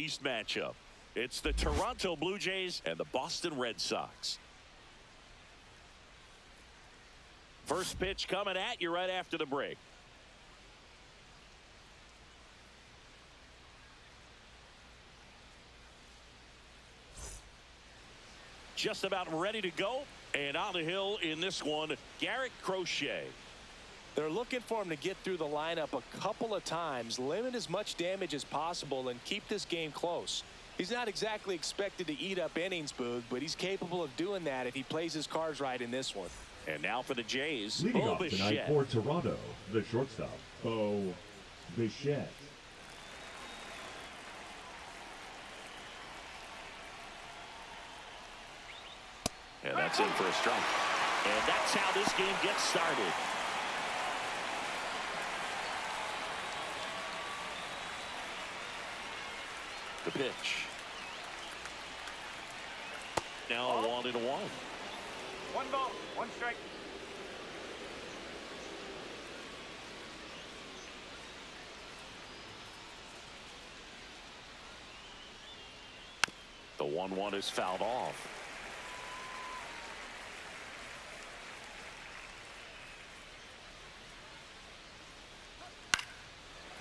East matchup. It's the Toronto Blue Jays and the Boston Red Sox. First pitch coming at you right after the break. Just about ready to go. And on the hill in this one, Garrett Crochet. They're looking for him to get through the lineup a couple of times, limit as much damage as possible, and keep this game close. He's not exactly expected to eat up innings, Boog, but he's capable of doing that if he plays his cards right in this one. And now for the Jays, leading Bo off tonight Bichette. for Toronto, the shortstop, Bo Bichette. And that's in for a strike. And that's how this game gets started. The pitch. Now a 1-1. 1 ball, 1 strike. The 1-1 is fouled off.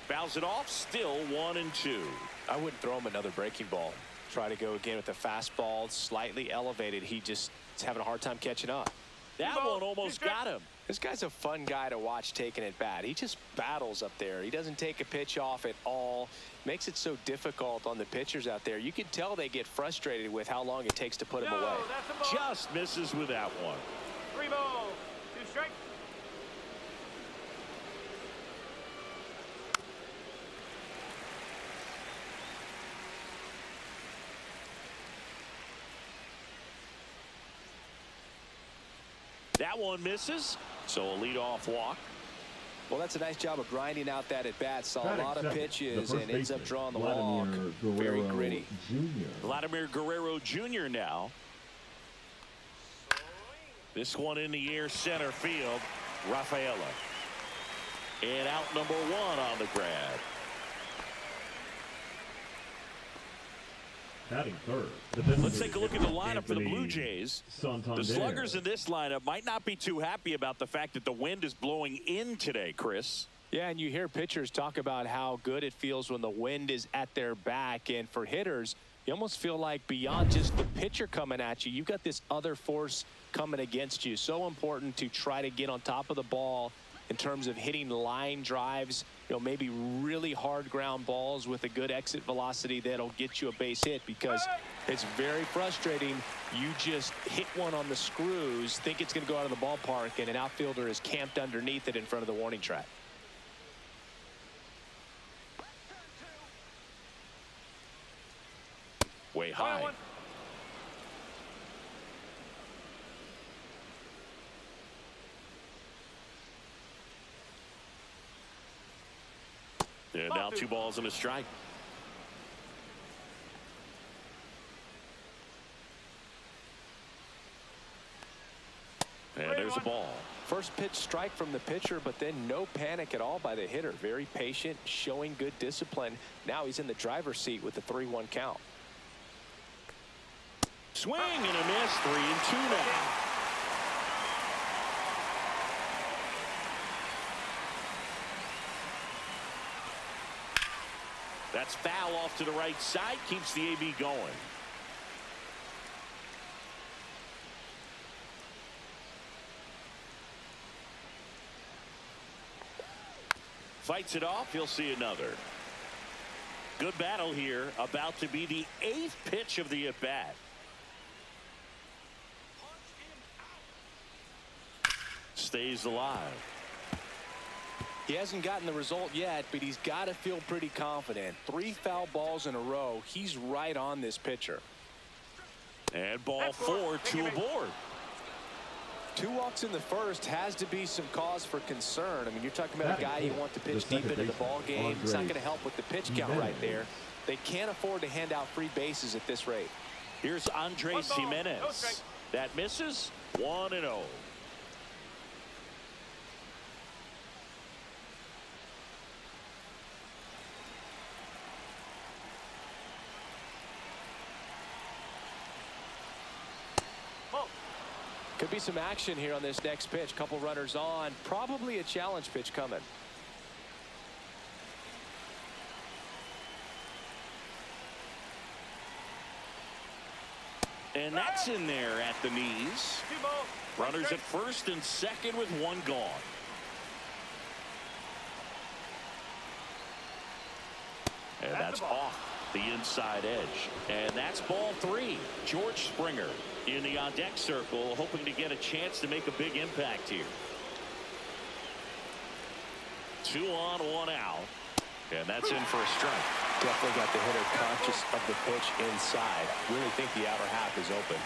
Fouls it off, still 1-2. I wouldn't throw him another breaking ball. Try to go again with the fastball, slightly elevated. He just is having a hard time catching up. That one almost got him. This guy's a fun guy to watch taking it bat. He just battles up there. He doesn't take a pitch off at all. Makes it so difficult on the pitchers out there. You can tell they get frustrated with how long it takes to put him away. Just misses with that one. 3 balls, 2 strikes. That one misses, so a leadoff walk. Well, that's a nice job of grinding out that at bat. Saw a lot of pitches and ends up drawing the walk. Very gritty. Vladimir Guerrero Jr. now. This one in the air, center field. Rafaela. And out number 1 on the grab. Batting third. Let's take a look at the lineup for the Blue Jays. The sluggers in this lineup might not be too happy about the fact that the wind is blowing in today, Chris. Yeah, and you hear pitchers talk about how good it feels when the wind is at their back. And for hitters, you almost feel like beyond just the pitcher coming at you, you've got this other force coming against you. So important to try to get on top of the ball in terms of hitting line drives, maybe really hard ground balls with a good exit velocity that'll get you a base hit, because it's very frustrating. You just hit one on the screws, think it's going to go out of the ballpark, and an outfielder is camped underneath it in front of the warning track. Way high. And now 2 balls and a strike. And there's a ball. First pitch strike from the pitcher, but then no panic at all by the hitter. Very patient, showing good discipline. Now he's in the driver's seat with the 3-1 count. Swing and a miss. 3-2 now. That's foul off to the right side. Keeps the AB going. Fights it off. He'll see another. Good battle here. About to be the 8th pitch of the at-bat. Stays alive. He hasn't gotten the result yet, but he's got to feel pretty confident. 3 foul balls in a row. He's right on this pitcher. And ball 4, 2 aboard. 2 walks in the first has to be some cause for concern. I mean, you're talking about a guy you want to pitch deep into the ball game. It's not going to help with the pitch count right there. They can't afford to hand out free bases at this rate. Here's Andres Jimenez. That misses. 1-0. Could be some action here on this next pitch. Couple runners on. Probably a challenge pitch coming. And that's in there at the knees. Runners at first and second with one gone. And that's off the inside edge. And that's ball 3. George Springer in the on-deck circle, hoping to get a chance to make a big impact here. 2 on, 1 out. And that's in for a strike. Definitely got the hitter conscious of the pitch inside. Really think the outer half is open.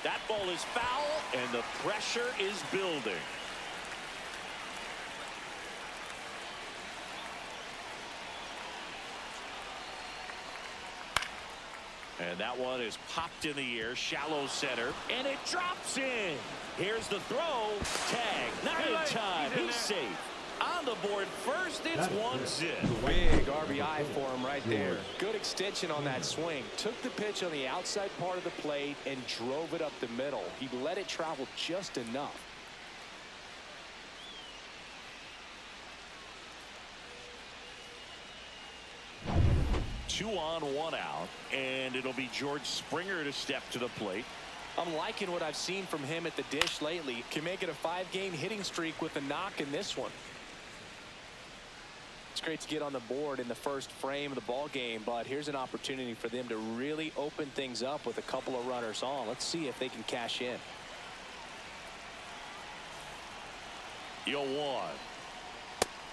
That ball is foul, and the pressure is building. And that one is popped in the air, shallow center, and it drops in. Here's the throw. Tag, not in time. He's safe. On the board first, it's 1-0. Big RBI for him right there. Good extension on that swing. Took the pitch on the outside part of the plate and drove it up the middle. He let it travel just enough. Two on, 1 out, and it'll be George Springer to step to the plate. I'm liking what I've seen from him at the dish lately. Can make it a 5-game hitting streak with a knock in this one. It's great to get on the board in the first frame of the ball game, but here's an opportunity for them to really open things up with a couple of runners on. Let's see if they can cash in. 0-1.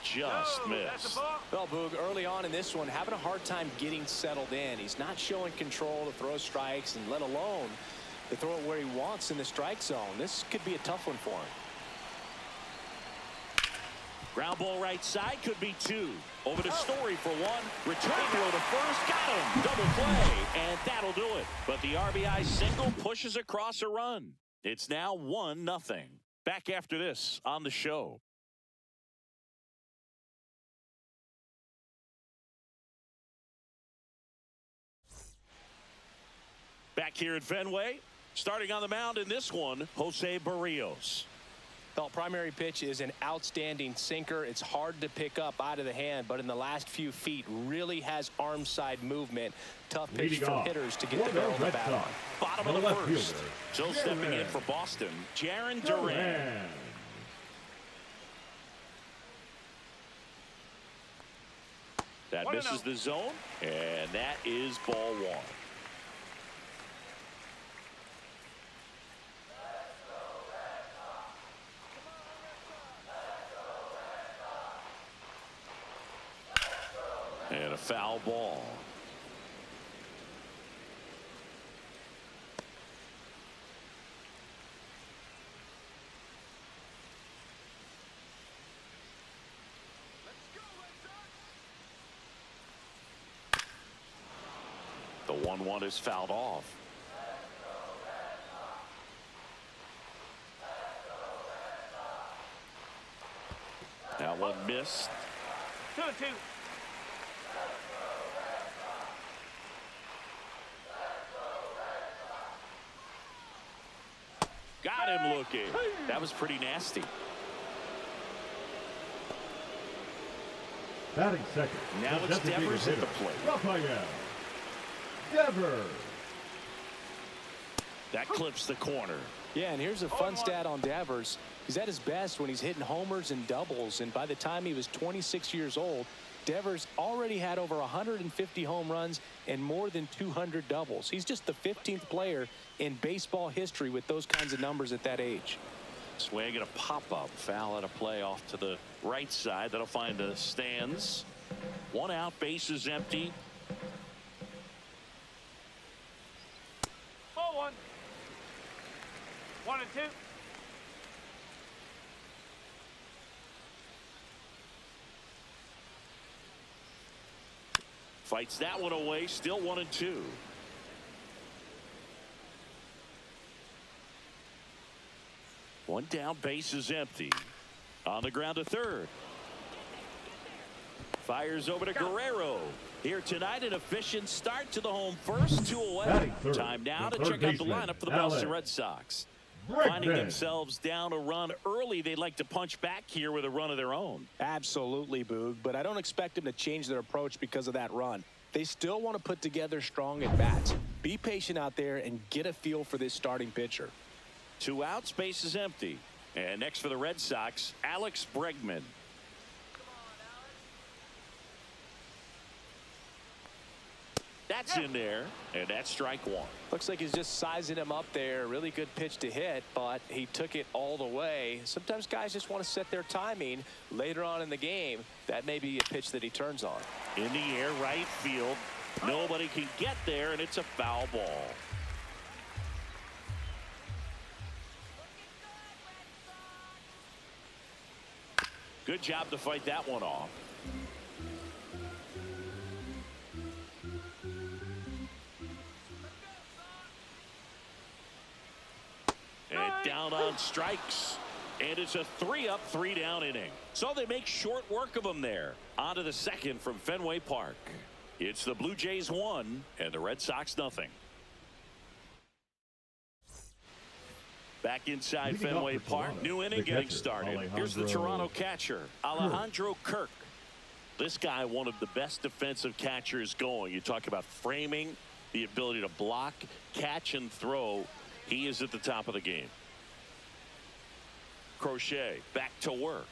Just missed. Well, Boog, early on in this one, having a hard time getting settled in. He's not showing control to throw strikes, and let alone to throw it where he wants in the strike zone. This could be a tough one for him. Ground ball right side, could be 2. Over to Story for 1. Return throw to first, got him. Double play, and that'll do it. But the RBI single pushes across a run. It's now 1-0. Back after this on the show. Back here at Fenway, starting on the mound in this one, Jose Barrios. The primary pitch is an outstanding sinker. It's hard to pick up out of the hand, but in the last few feet really has arm side movement. Tough pitch for hitters to get the barrel of the bat on. Bottom of the first. Still stepping in for Boston, Jarren Duran. That misses the zone, and that is ball 1. And a foul ball. The 1-1 is fouled off. That one missed. 2-2. Got him looking. That was pretty nasty. Batting second. Now it's Devers at the plate. Rafael Devers. That clips the corner. Yeah, and here's a fun stat on Devers. He's at his best when he's hitting homers and doubles, and by the time he was 26 years old, Devers already had over 150 home runs and more than 200 doubles. He's just the 15th player in baseball history with those kinds of numbers at that age. Swing and a pop-up. Foul at a play off to the right side. That'll find the stands. 1 out, bases empty. Ball 1. 1-2. Fights that one away. Still 1-2. One down, base is empty. On the ground to third. Fires over to Guerrero. Here tonight, an efficient start to the home first, 2 away. Batting third, Time now the to third check out the baseman, lineup for the Alex Boston Red Sox. Bregman. Finding themselves down a run early, they'd like to punch back here with a run of their own. Absolutely, Boog, but I don't expect them to change their approach because of that run. They still want to put together strong at-bats. Be patient out there and get a feel for this starting pitcher. 2 outs, base is empty. And next for the Red Sox, Alex Bregman. That's in there, and that's strike 1. Looks like he's just sizing him up there. Really good pitch to hit, but he took it all the way. Sometimes guys just want to set their timing later on in the game. That may be a pitch that he turns on. In the air, right field. Nobody can get there, and it's a foul ball. Good job to fight that one off. And down on strikes. And it's a 3-up, 3-down inning. So they make short work of them there. On to the second from Fenway Park. It's the Blue Jays 1 and the Red Sox nothing. Back inside Leading Fenway off for Park. Toronto, New inning the getting catcher, started. Here's the Toronto catcher, Alejandro Kirk. This guy, one of the best defensive catchers going. You talk about framing, the ability to block, catch, and throw. He is at the top of the game. Crochet back to work.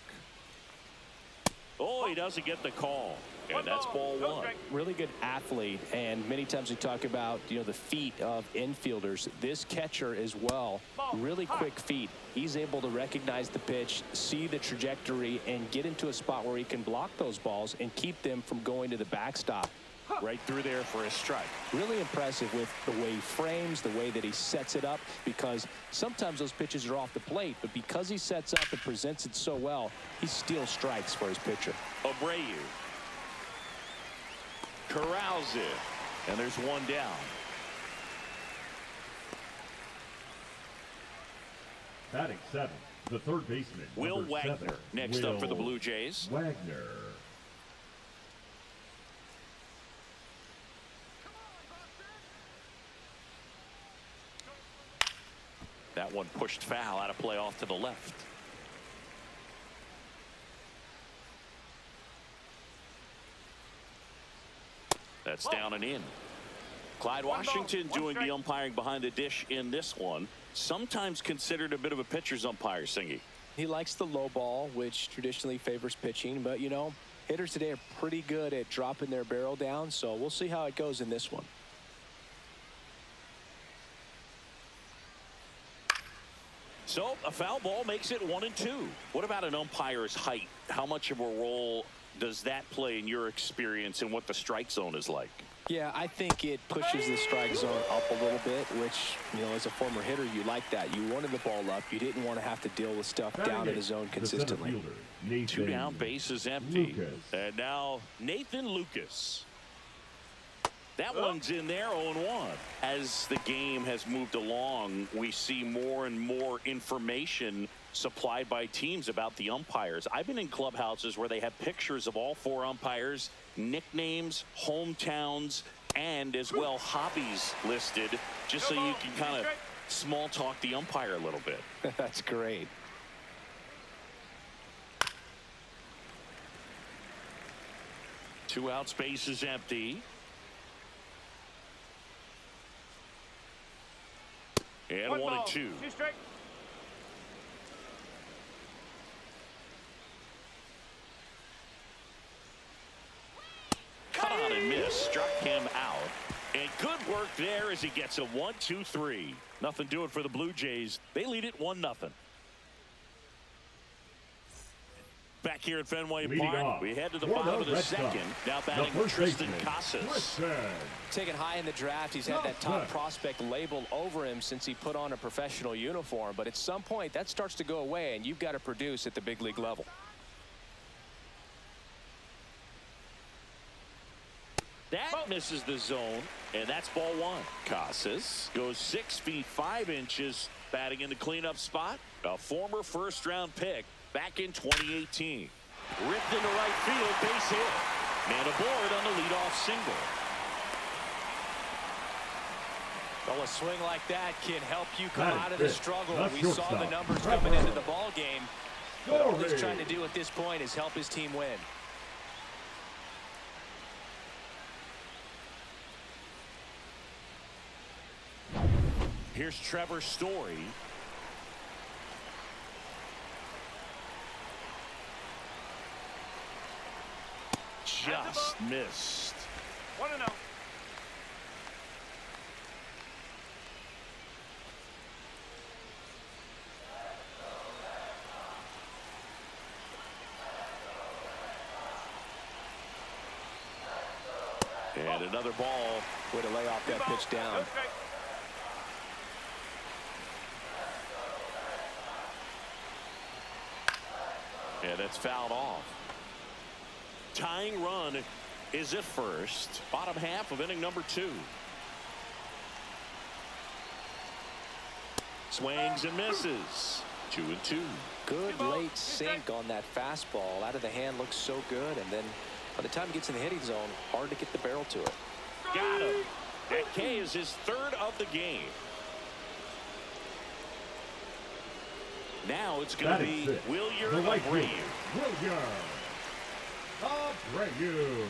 Oh, he doesn't get the call. And that's ball 1. Really good athlete, and many times we talk about, you know, the feet of infielders. This catcher as well, really quick feet. He's able to recognize the pitch, see the trajectory, and get into a spot where he can block those balls and keep them from going to the backstop. Right through there for a strike. Really impressive with the way he frames, the way that he sets it up, because sometimes those pitches are off the plate, but because he sets up and presents it so well, he steals strikes for his pitcher. Abreu corrals it, and there's 1 down. Batting 7, the third baseman, Will number Wagner 7, next up for the Will Blue Jays. Wagner. That one pushed foul, out of play off to the left. That's down and in. Clyde Washington doing the umpiring behind the dish in this one. Sometimes considered a bit of a pitcher's umpire, Singy. He likes the low ball, which traditionally favors pitching, but you know, hitters today are pretty good at dropping their barrel down, so we'll see how it goes in this one. So a foul ball makes it 1-2. What about an umpire's height? How much of a role does that play in your experience and what the strike zone is like? Yeah, I think it pushes the strike zone up a little bit, which, you know, as a former hitter, you like that. You wanted the ball up. You didn't want to have to deal with stuff down in the zone consistently. 2 down, base is empty. Lucas. And now Nathan Lucas. That one's in there, 0-1. As the game has moved along, we see more and more information supplied by teams about the umpires. I've been in clubhouses where they have pictures of all 4 umpires, nicknames, hometowns, and as well hobbies listed, just so you can kind of small talk the umpire a little bit. That's great. Two out, space is empty. And 1-2. 2 strike. Cut on and miss, struck him out. And good work there as he gets a 1-2-3. Nothing doing for the Blue Jays. They lead it 1-0. Back here at Fenway Park, we head to the bottom of the second. Now batting Tristan Casas. Taken high in the draft, he's had that top prospect label over him since he put on a professional uniform. But at some point, that starts to go away, and you've got to produce at the big league level. That misses the zone, and that's ball 1. Casas goes 6 feet 5 inches, batting in the cleanup spot. A former first-round pick back in 2018. Ripped into right field, base hit. Man aboard on the leadoff single. Well, a swing like that can help you come That out of is the it. struggle. That's We your saw the stop. numbers Right coming into row. the ball game. But all he's Story. trying to do at this point is help his team win. Here's Trevor's Story. Just missed. 1-0. And another ball. Way to lay off that pitch down. No strike. And that's fouled off. Tying run is at first. Bottom half of inning number 2. Swings and misses. 2-2. Good late sink on that fastball. Out of the hand, looks so good. And then by the time it gets in the hitting zone, hard to get the barrel to it. Got him. That K is his 3rd of the game. Now it's going to be Wilyer The right Abreu. Wilyer Abreu.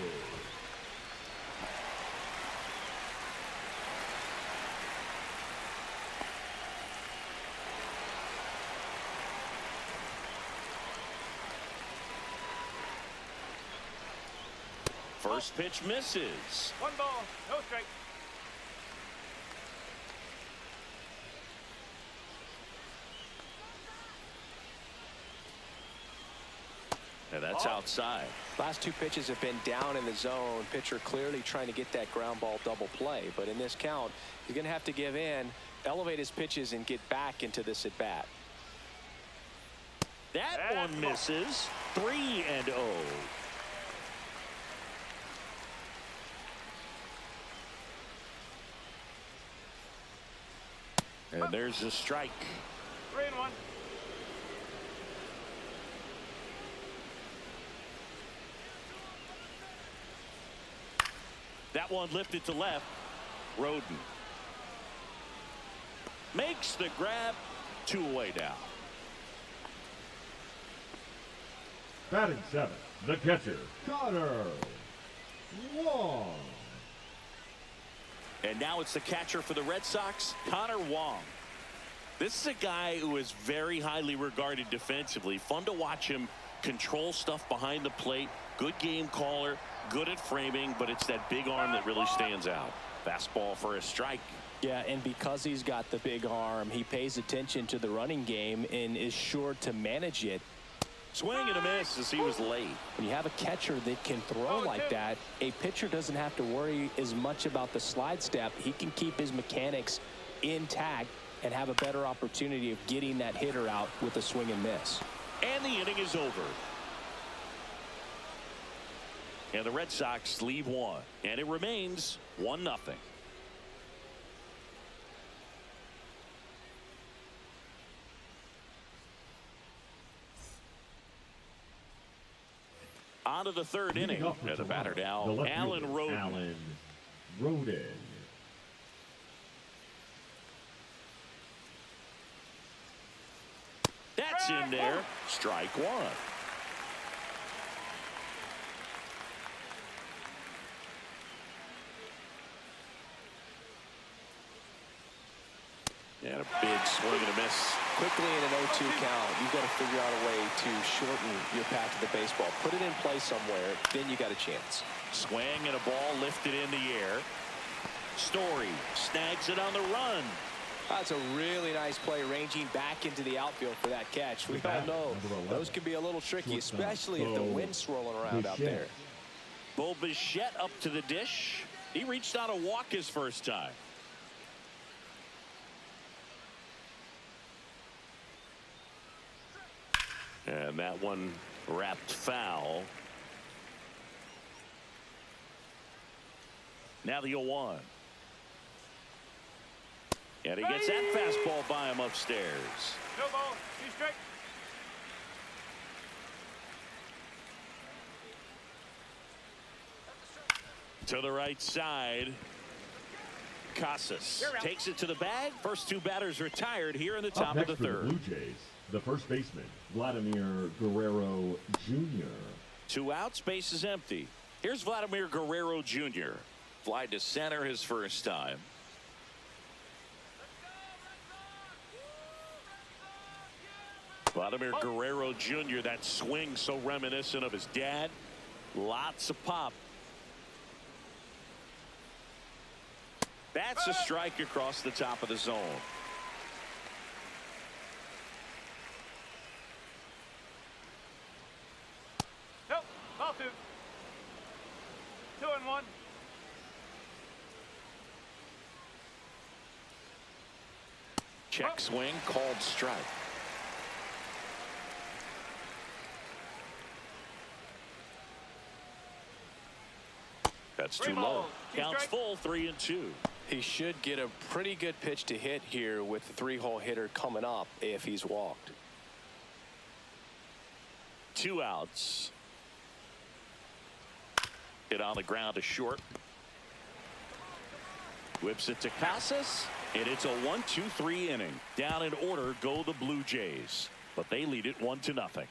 First pitch misses. 1 ball, no strike. And that's outside. Last 2 pitches have been down in the zone. Pitcher clearly trying to get that ground ball double play. But in this count, he's going to have to give in, elevate his pitches, and get back into this at bat. That one misses. 3-0. And there's a strike. 3-1. That one lifted to left. Roden makes the grab. 2 away now. Batting 7th, the catcher, Connor Wong. And now it's the catcher for the Red Sox, Connor Wong. This is a guy who is very highly regarded defensively. Fun to watch him control stuff behind the plate. Good game caller, good at framing, but it's that big arm that really stands out. Fastball for a strike. Yeah, and because he's got the big arm, he pays attention to the running game and is sure to manage it. Swing and a miss as he was late. When you have a catcher that can throw like that, a pitcher doesn't have to worry as much about the slide step. He can keep his mechanics intact and have a better opportunity of getting that hitter out with a swing and miss. And the inning is over. And the Red Sox leave 1. And it remains 1-0. On to the 3rd inning. And the batter now, Alan Roden. Alan Roden. That's in there. Strike 1. And a big swing and a miss. Quickly in an 0-2 count, you've got to figure out a way to shorten your path to the baseball. Put it in play somewhere, then you got a chance. Swing and a ball lifted in the air. Story snags it on the run. That's a really nice play, ranging back into the outfield for that catch. We all know those can be a little tricky, especially if the wind's swirling around out there. Bo Bichette up to the dish. He reached out a walk his first time. And that one wrapped foul. Now the 0-1. And he gets that fastball by him upstairs. No ball, 2 strike. To the right side. Casas takes it to the bag. First two batters retired here in the top of the third. For the Blue Jays, the first baseman, Vladimir Guerrero Jr. 2 outs, base is empty. Here's Vladimir Guerrero Jr. Fly to center his first time. Vladimir Guerrero Jr., that swing so reminiscent of his dad. Lots of pop. That's a strike across the top of the zone. Nope, ball 2. 2-1. Check swing, called strike. That's too low. Counts full, 3-2. He should get a pretty good pitch to hit here with the 3-hole hitter coming up if he's walked. 2 outs. Hit on the ground to short. Whips it to Casas, and it's a 1-2-3 inning. Down in order go the Blue Jays, but they lead it 1-0.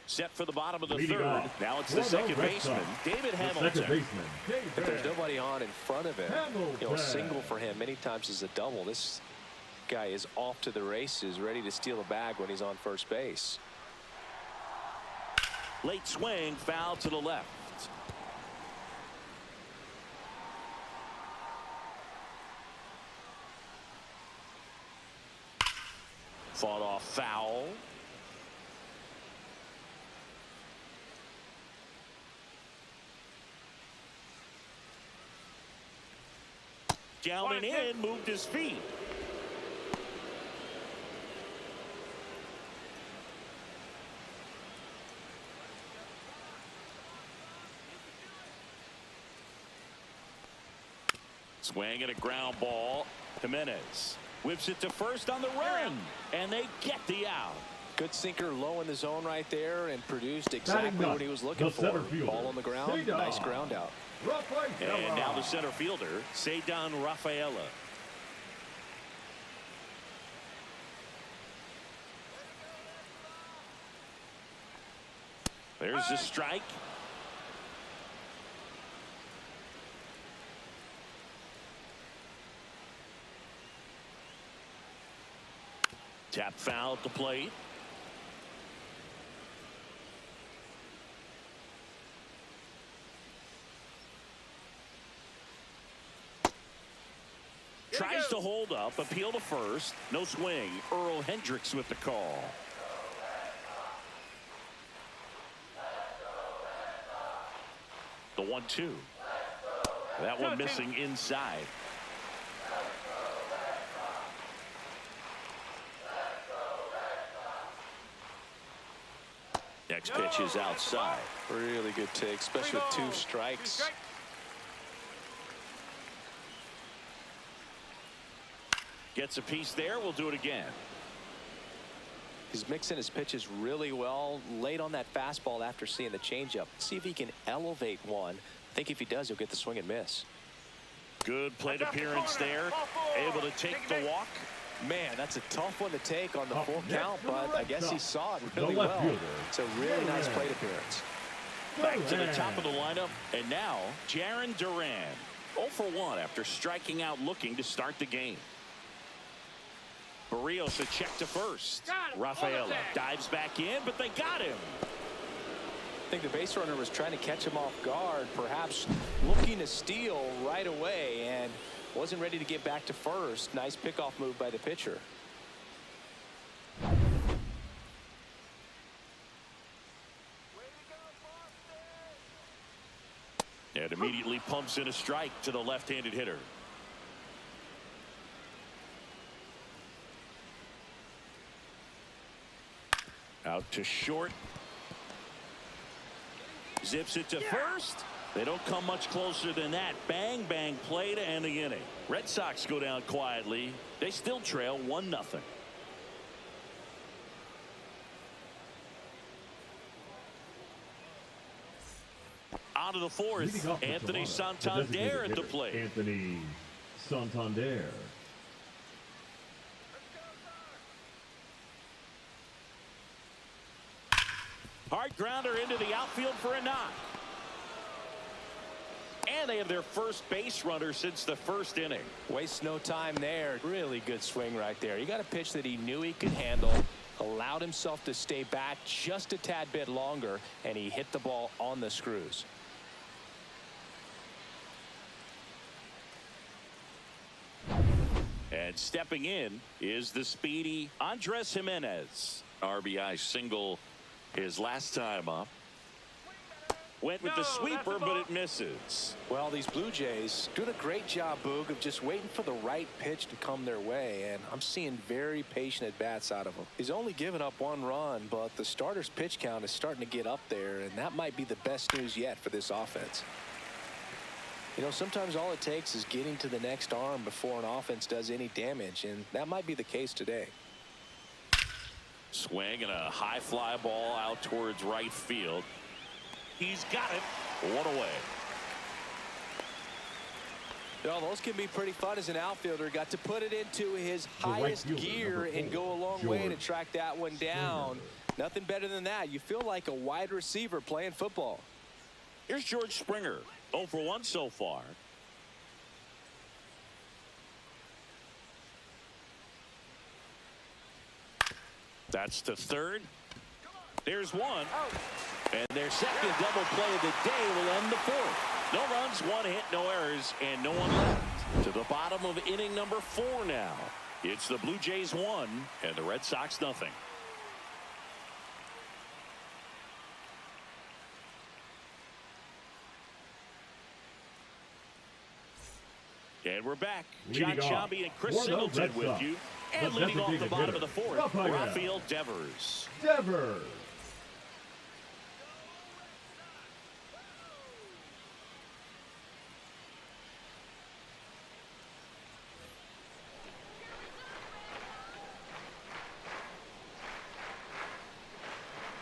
Set for the bottom of the third. Now it's the second baseman, David Hamilton. If there's nobody on in front of him, a single for him many times is a double. This guy is off to the races, ready to steal a bag when he's on first base. Late swing, foul to the left. Fought off foul. Down and in, moved his feet. Swing and a ground ball. Jimenez whips it to first on the run, and they get the out. Good sinker low in the zone right there and produced exactly what he was looking for. Ball on the ground, nice ground out. And now the center fielder, Ceddanne Rafaela. There's the strike. Tap foul at the plate. Tries to hold up, appeal to first. No swing. Earl Hendricks with the call. The 1-2. That one missing inside. Next pitch is outside. Really good take, especially with 2 strikes. Gets a piece there. We'll do it again. He's mixing his pitches really well. Late on that fastball after seeing the changeup. See if he can elevate one. I think if he does, he'll get the swing and miss. Good plate appearance there. Able to take the walk. Man, that's a tough one to take on the full count, but I guess he saw it really well. It's a really nice plate appearance. Back to the top of the lineup, and now Jarren Duran. 0 for 1 after striking out looking to start the game. Barrios a check to first. Rafaela dives back in, but they got him. I think the base runner was trying to catch him off guard, perhaps looking to steal right away, and wasn't ready to get back to first. Nice pickoff move by the pitcher. And immediately pumps in a strike to the left-handed hitter. Out to short. Zips it to first. They don't come much closer than that. Bang, bang play to end the inning. Red Sox go down quietly. They still trail 1-0. On to the fourth. Leading off for Anthony Toronto, the Santander designated at the hitter, plate. Anthony Santander. Hard grounder into the outfield for a knock. And they have their first base runner since the first inning. Wastes no time there. Really good swing right there. You got a pitch that he knew he could handle, allowed himself to stay back just a tad bit longer, and he hit the ball on the screws. And stepping in is the speedy Andres Jimenez. RBI single his last time up. Went with the sweeper, but it misses. Well, these Blue Jays doing a great job, Boog, of just waiting for the right pitch to come their way, and I'm seeing very patient at-bats out of him. He's only given up 1 run, but the starter's pitch count is starting to get up there, and that might be the best news yet for this offense. You know, sometimes all it takes is getting to the next arm before an offense does any damage, and that might be the case today. Swing and a high fly ball out towards right field. He's got it. 1 away. You know, those can be pretty fun as an outfielder. Got to put it into his highest gear and go a long way to track that one down. Nothing better than that. You feel like a wide receiver playing football. Here's George Springer. 0 for 1 so far. That's the third. There's one. And their second double play of the day will end the fourth. No runs, 1 hit, no errors, and no one left. To the bottom of inning number 4 now. It's the Blue Jays 1 and the Red Sox nothing. And we're back. John Shambi and Chris Singleton with you. And leading off the bottom of the 4th, Rafael Devers.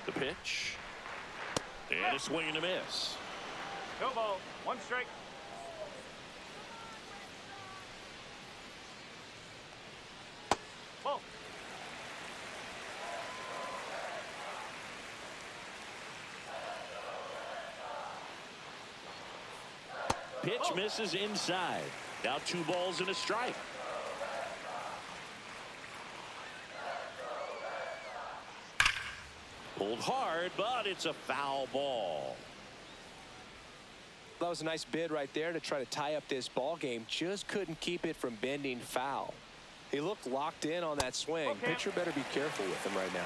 The pitch. And a swing and a miss. No ball. 1 strike. Ball. Pitch misses inside. Now 2 balls and a strike. Pulled hard, but it's a foul ball. That was a nice bid right there to try to tie up this ball game. Just couldn't keep it from bending foul. He looked locked in on that swing. Okay. Pitcher better be careful with him right now.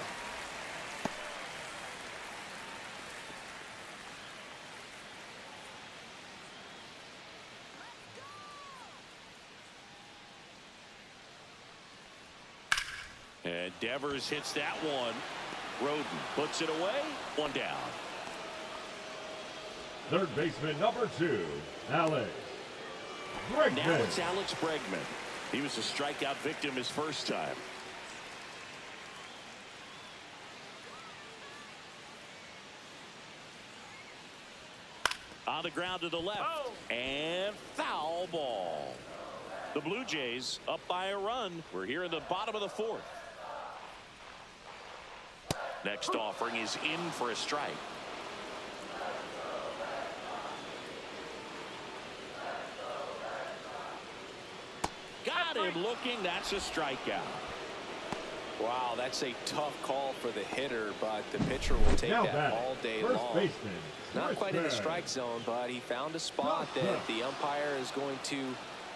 And Devers hits that one. Roden puts it away. 1 down. Third baseman number 2, Alex Bregman. Now it's Alex Bregman. He was a strikeout victim his first time. On the ground to the left. And foul ball. The Blue Jays up by a run. We're here in the bottom of the 4th. Next offering is in for a strike. Got him looking. That's a strikeout. Wow, that's a tough call for the hitter, but the pitcher will take that all day long. Not quite in the strike zone, but he found a spot that the umpire is going to,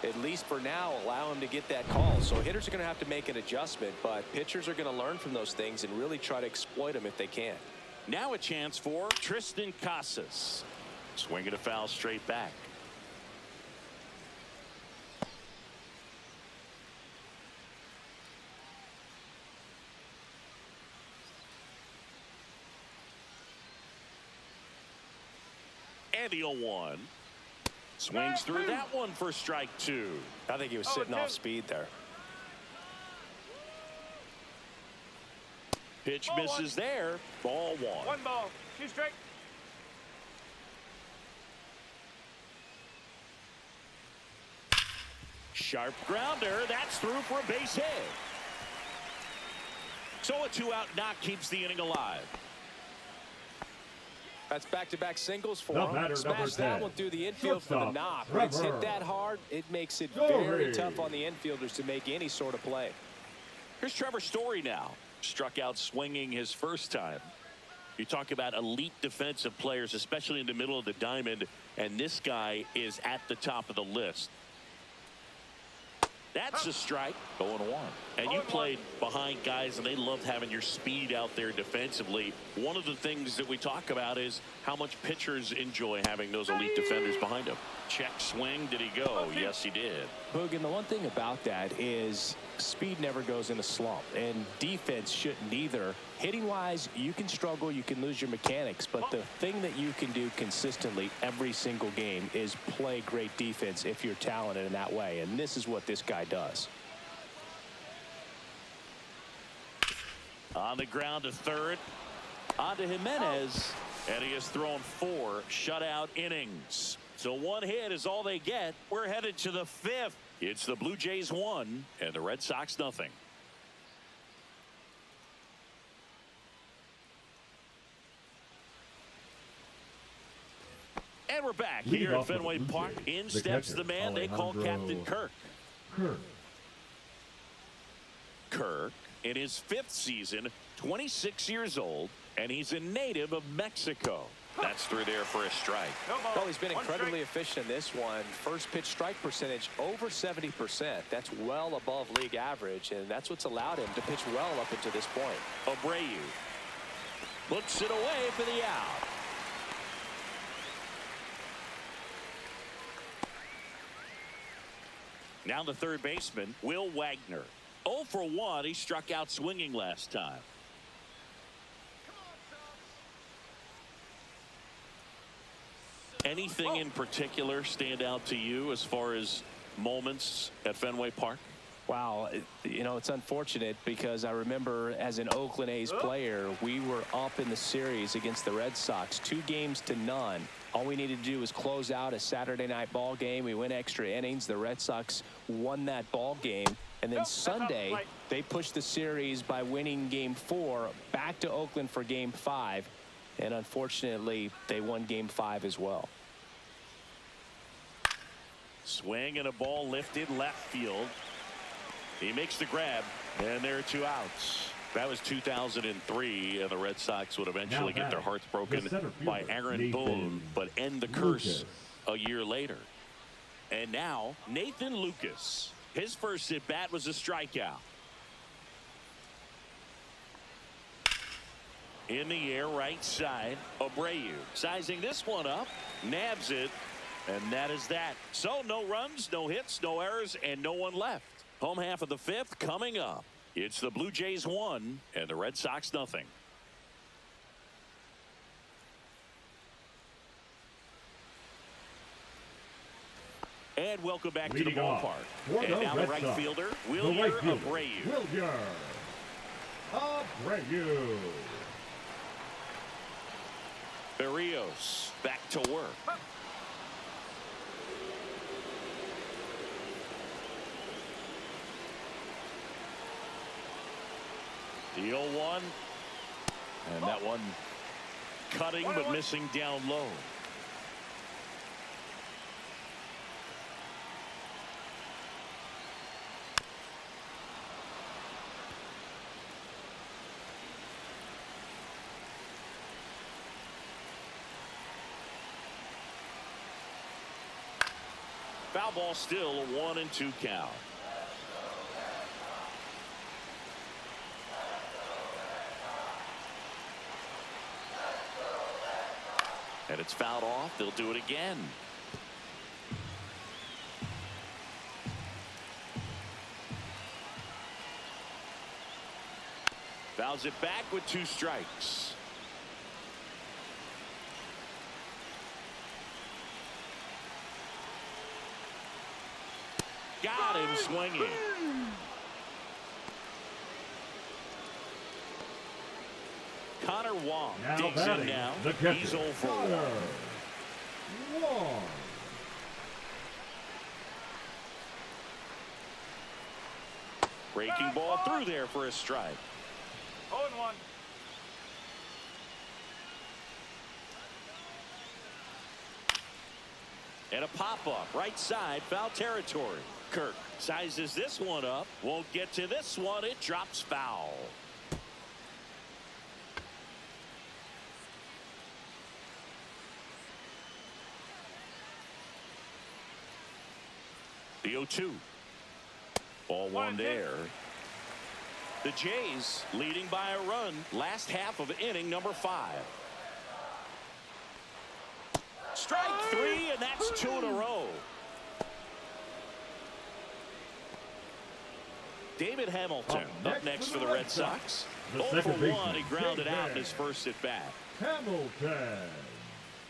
at least for now, allow him to get that call. So hitters are going to have to make an adjustment, but pitchers are going to learn from those things and really try to exploit them if they can. Now a chance for Tristan Casas. Swinging a foul straight back. And the 0-1. Swings through that one for strike 2. I think he was sitting off speed there. Pitch misses there. Ball 1. 1 ball. 2 strike. Sharp grounder. That's through for a base hit. So a two-out knock keeps the inning alive. That's back-to-back singles for The him. batter, Smash that 10. one through the infield for the Shortstop, knock. When it's hit Trevor. that hard, it makes it Story. very tough on the infielders to make any sort of play. Here's Trevor Story now. Struck out swinging his first time. You talk about elite defensive players, especially in the middle of the diamond, and this guy is at the top of the list. That's a strike. 0-1. And you played behind guys, and they loved having your speed out there defensively. One of the things that we talk about is how much pitchers enjoy having those elite defenders behind them. Check swing. Did he go? Yes, he did. Boog, and the one thing about that is speed never goes in a slump, and defense shouldn't either. Hitting-wise, you can struggle, you can lose your mechanics, but the thing that you can do consistently every single game is play great defense if you're talented in that way, and this is what this guy does. On the ground to third. On to Jimenez, and he has thrown 4 shutout innings. So 1 hit is all they get. We're headed to the 5th. It's the Blue Jays 1 and the Red Sox nothing. And we're back here at Fenway Park. In steps the man they call Captain Kirk. Kirk, in his 5th season, 26 years old, and he's a native of Mexico. That's through there for a strike. Well, he's been incredibly efficient in this one. First pitch strike percentage over 70%. That's well above league average, and that's what's allowed him to pitch well up until this point. Abreu looks it away for the out. Now the third baseman, Will Wagner. 0 for 1. He struck out swinging last time. Anything in particular stand out to you as far as moments at Fenway Park? Wow, you know, it's unfortunate because I remember as an Oakland A's player, we were up in the series against the Red Sox, 2-0. All we needed to do was close out a Saturday night ball game. We went extra innings. The Red Sox won that ball game. And then Sunday, they pushed the series by winning Game 4 back to Oakland for Game 5. And unfortunately, they won Game 5 as well. Swing and a ball lifted left field. He makes the grab, and there are 2 outs. That was 2003, and the Red Sox would eventually get their hearts broken by Aaron Boone, but end the curse a year later. And now, Nathan Lucas. His first at-bat was a strikeout. In the air, right side, Abreu. Sizing this one up, nabs it, and that is that. So no runs, no hits, no errors, and no one left. Home half of the 5th coming up. It's the Blue Jays 1 and the Red Sox nothing. And welcome back to the ballpark. And now the right fielder, Wilyer Abreu. Berrios back to work. The 0-1. And that one cutting but missing down low. Foul ball still, a 1-2 count. And it's fouled off. They'll do it again. Fouls it back with 2 strikes. Got him swinging. Connor Wong digs in now. He's 0 for 1. Breaking ball through there for a strike. 0-1. And a pop-up, right side, foul territory. Kirk sizes this one up. Won't get to this one. It drops foul. The 0-2. Ball one there. The Jays leading by a run. Last half of inning number 5. Strike 3, and that's 2 in a row. David Hamilton up next for the Red Sox. 0 for 1, he grounded out in his first at bat. Hamilton.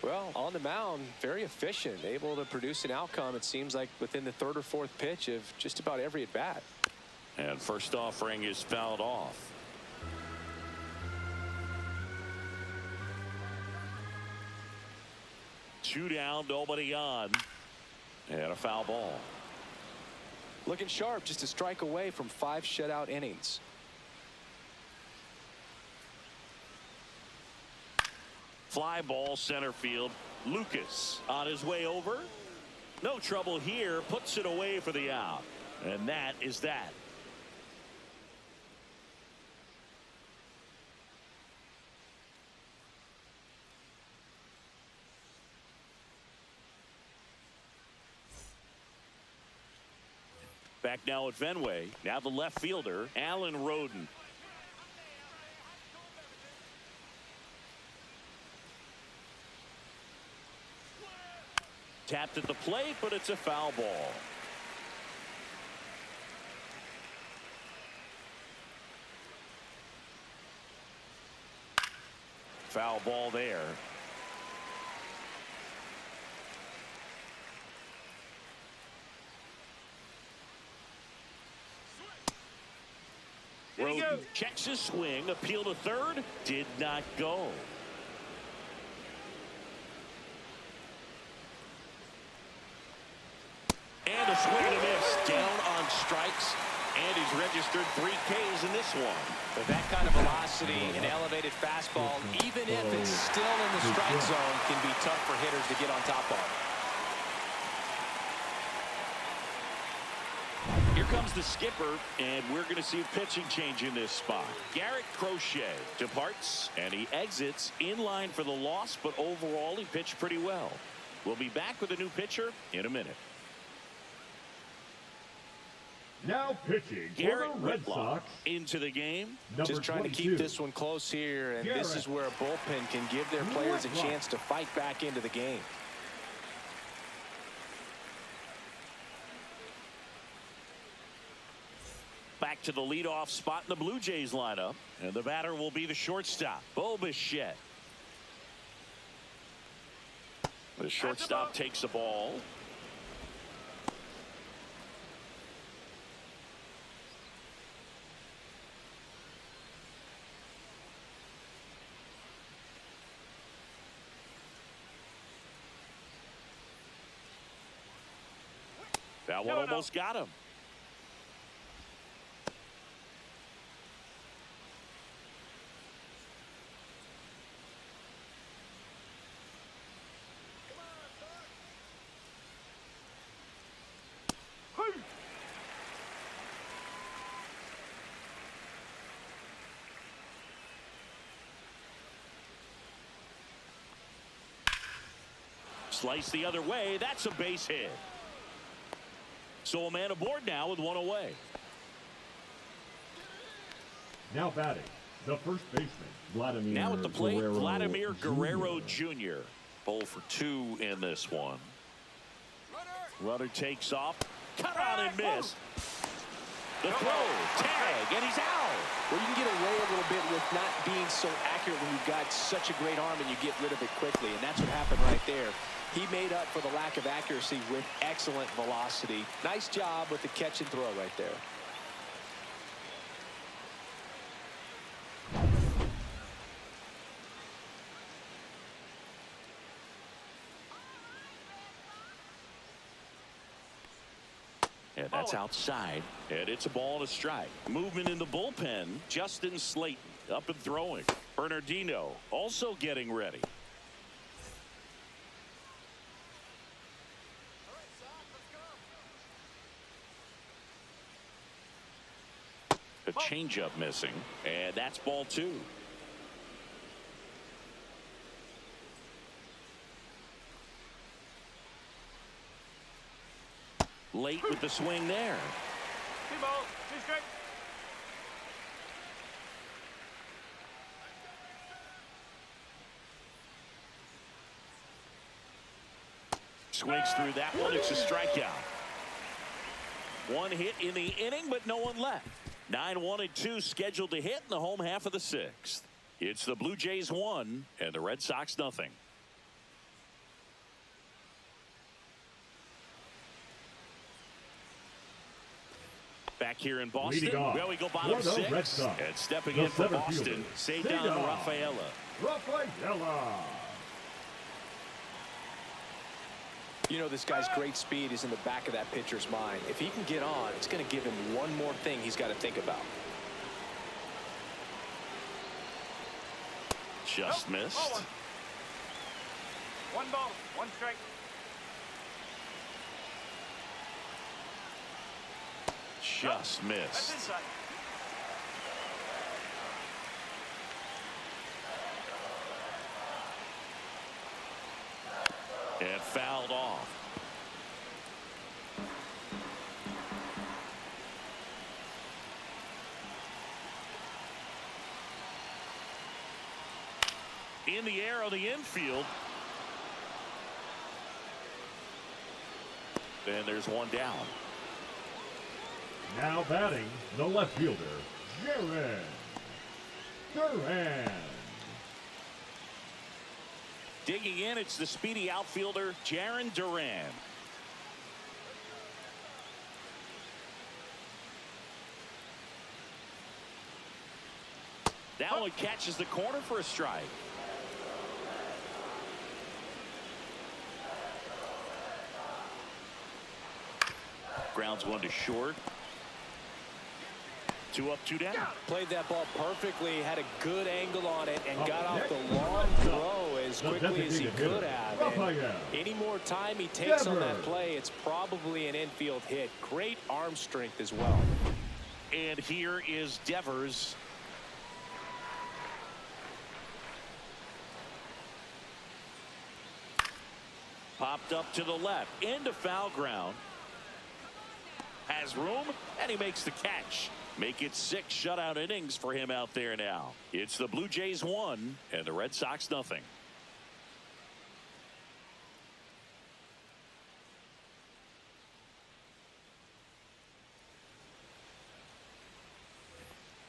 Well, on the mound, very efficient, able to produce an outcome, it seems like, within the 3rd or 4th pitch of just about every at bat. And first offering is fouled off. Two down, nobody on. And a foul ball. Looking sharp, just a strike away from 5 shutout innings. Fly ball center field. Lucas on his way over. No trouble here. Puts it away for the out. And that is that. Back now at Fenway. Now the left fielder, Alan Roden. Tapped at the plate, but it's a foul ball. Foul ball there. Roden checks his swing, appeal to third, did not go. And a swing and a miss, down on strikes, and he's registered 3 Ks in this one. With that kind of velocity, an elevated fastball, even if it's still in the strike zone, can be tough for hitters to get on top of. Here comes the skipper, and we're going to see a pitching change in this spot. Garrett Crochet departs, and he exits in line for the loss, but overall he pitched pretty well. We'll be back with a new pitcher in a minute. Now pitching Garrett for the Red Whitlock Sox. into the game. Just trying to keep this one close here, and this is where a bullpen can give their players a chance to fight back into the game. Back to the leadoff spot in the Blue Jays lineup, and the batter will be the shortstop, Bo Bichette. The shortstop takes the ball. That one almost got him. Slice the other way. That's a base hit. So a man aboard now with 1 away. Now batting, the first baseman, Vladimir. Now at the plate, Guerrero Vladimir Guerrero Jr. Jr. 0 for 2 in this one. Runner takes off. Cut out and miss. The throw, tag, and he's out. Well, you can get away a little bit with not being so accurate when you've got such a great arm and you get rid of it quickly, and that's what happened right there. He made up for the lack of accuracy with excellent velocity. Nice job with the catch and throw right there. And that's outside. And it's a ball and a strike. Movement in the bullpen. Justin Slayton up and throwing. Bernardino also getting ready. A changeup missing. And that's ball 2. Late with the swing there. 2 balls, 2 strikes. Swings through that one. It's a strikeout. 1 hit in the inning, but no one left. 9-1 and 2 scheduled to hit in the home half of the 6th. It's the Blue Jays 1 and the Red Sox nothing. Back here in Boston, well, we go bottom 6. And stepping in for Boston, Cedar Rafaela. You know, this guy's great speed is in the back of that pitcher's mind. If he can get on, it's going to give him one more thing he's got to think about. Just missed. 1 ball, 1 strike. Just That's missed. inside. And fouled off. In the air on the infield. And there's one down. Now batting, the left fielder, Jaron Duran. Digging in, it's the speedy outfielder, Jaron Duran. That one catches the corner for a strike. Grounds 1 to short. 2 up, 2 down. Played that ball perfectly, had a good angle on it, and got off the long throw as quickly as he could have. And any more time he takes on that play, it's probably an infield hit. Great arm strength as well. And here is Devers. Popped up to the left, into foul ground. Has room, and he makes the catch. Make it 6 shutout innings for him out there now. It's the Blue Jays 1 and the Red Sox nothing.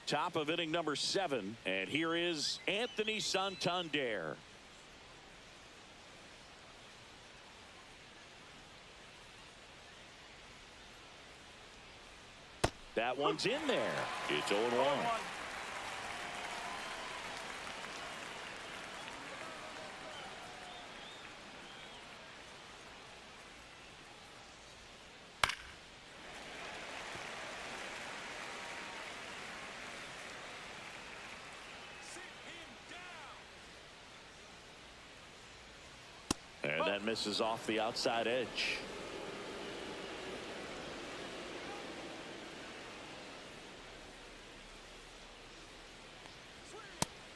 Top of inning number 7, and here is Anthony Santander. That one's in there. It's 0-1. And that misses off the outside edge.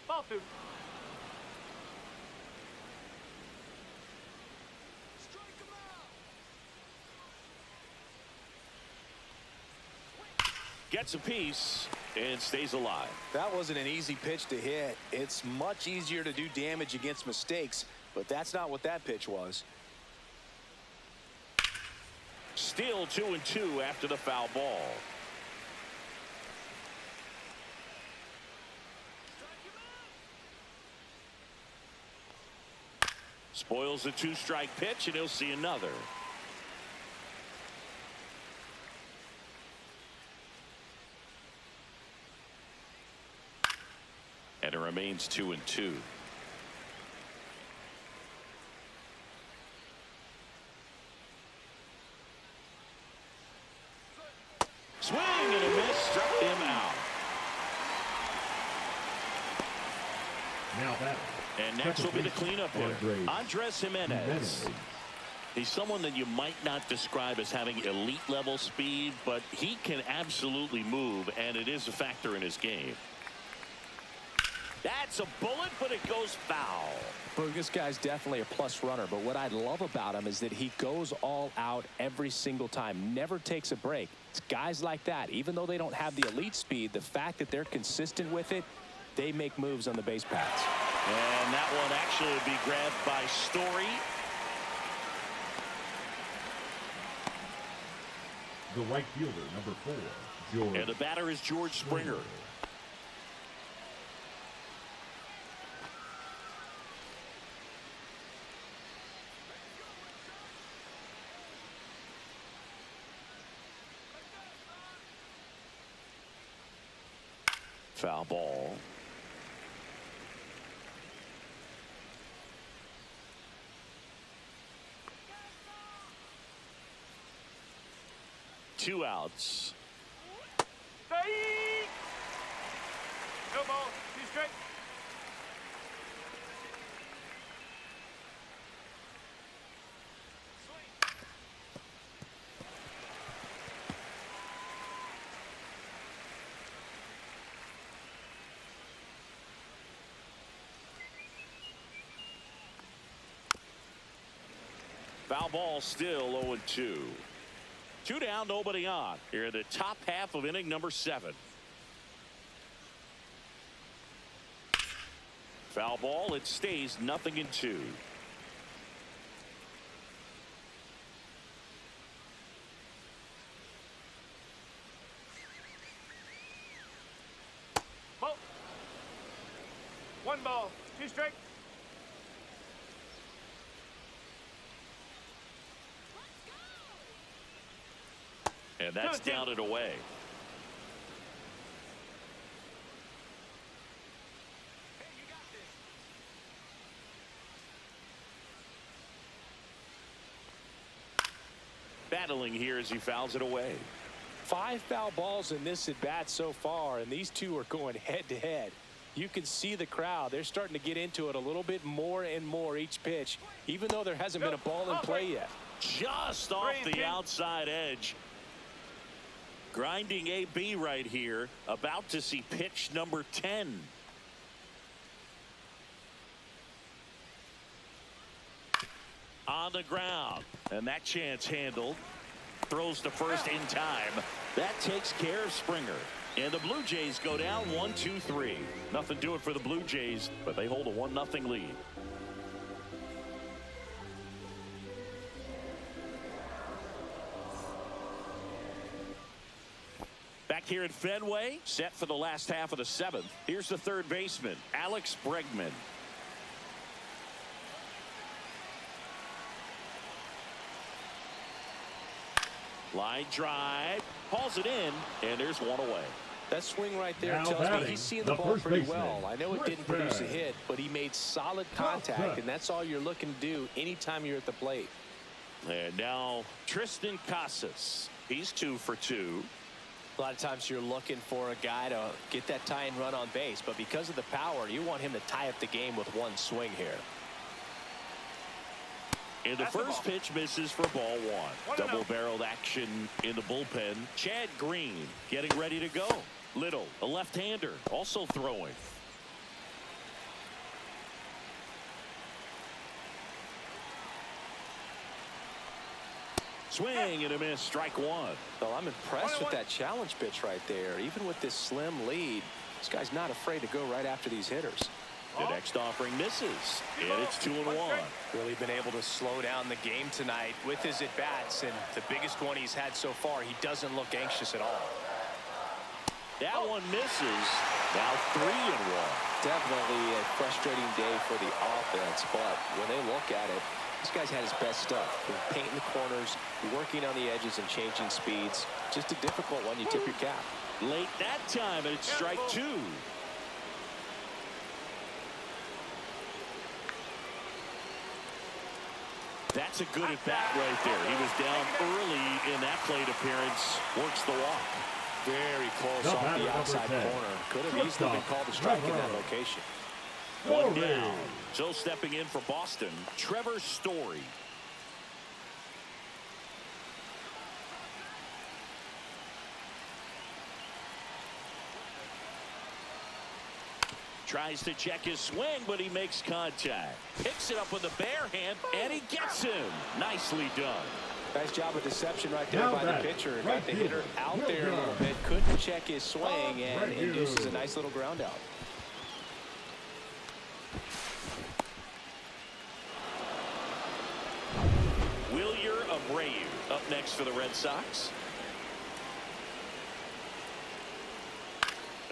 Ball 2. Gets a piece and stays alive. That wasn't an easy pitch to hit. It's much easier to do damage against mistakes, but that's not what that pitch was. Still 2-2 after the foul ball. Spoils the 2-strike pitch, and he'll see another. And it remains 2-2. Now that. And next will be the cleanup hitter, Andres Jimenez. He's someone that you might not describe as having elite level speed, but he can absolutely move, and it is a factor in his game. That's a bullet, but it goes foul. Well, this guy's definitely a plus runner, but what I love about him is that he goes all out every single time, never takes a break. It's guys like that, even though they don't have the elite speed, the fact that they're consistent with it, they make moves on the base paths. And that one actually would be grabbed by Story. The right fielder, number 4, George. And the batter is George Springer. Foul ball. Two outs. Stay. No ball. 2 straight. Foul ball, still 0-2. 2 down, nobody on. Here in the top half of inning number 7. Foul ball, it stays 0-2. Ball. 1 ball. 2 straight. And that's down and away. Battling here as he fouls it away. 5 foul balls in this at bat so far, and these two are going head to head. You can see the crowd. They're starting to get into it a little bit more and more each pitch, even though there hasn't been a ball in play yet. Just off the outside edge. Grinding AB right here, about to see pitch number 10. On the ground, and that chance handled. Throws to first in time. That takes care of Springer. And the Blue Jays go down 1-2-3. Nothing doing for the Blue Jays, but they hold a 1-0 lead. Back here at Fenway, set for the last half of the 7th. Here's the third baseman, Alex Bregman. Line drive, hauls it in, and there's one away. That swing right there Now tells me batting, he's seeing the the ball first pretty baseman, well. I know it didn't produce a hit, but he made solid contact, and that's all you're looking to do anytime you're at the plate. And now Tristan Casas. He's 2 for 2. A lot of times you're looking for a guy to get that tying run on base, but because of the power, you want him to tie up the game with one swing here. And the first pitch misses for ball 1. Double-barreled action in the bullpen. Chad Green getting ready to go. Little, a left-hander, also throwing. Swing and a miss, strike 1. Well, I'm impressed with that challenge pitch right there. Even with this slim lead, this guy's not afraid to go right after these hitters. The next offering misses, and it's 2-1. Really been able to slow down the game tonight with his at-bats, and the biggest one he's had so far, he doesn't look anxious at all. That one misses. Now 3-1. Definitely a frustrating day for the offense, but when they look at it, this guy's had his best stuff. Painting the corners, working on the edges, and changing speeds. Just a difficult one. You tip your cap. Late that time, and it's strike 2. That's a good at-bat right there. He was down early in that plate appearance. Works the walk. Very close off the outside corner. Could have easily been called a strike in that location. One down. So stepping in for Boston, Trevor Story. Tries to check his swing, but he makes contact. Picks it up with the bare hand, and he gets him. Nicely done. Nice job of deception right there by the pitcher. Got the hitter out there a little bit. Couldn't check his swing and induces a nice little ground out. Abreu up next for the Red Sox.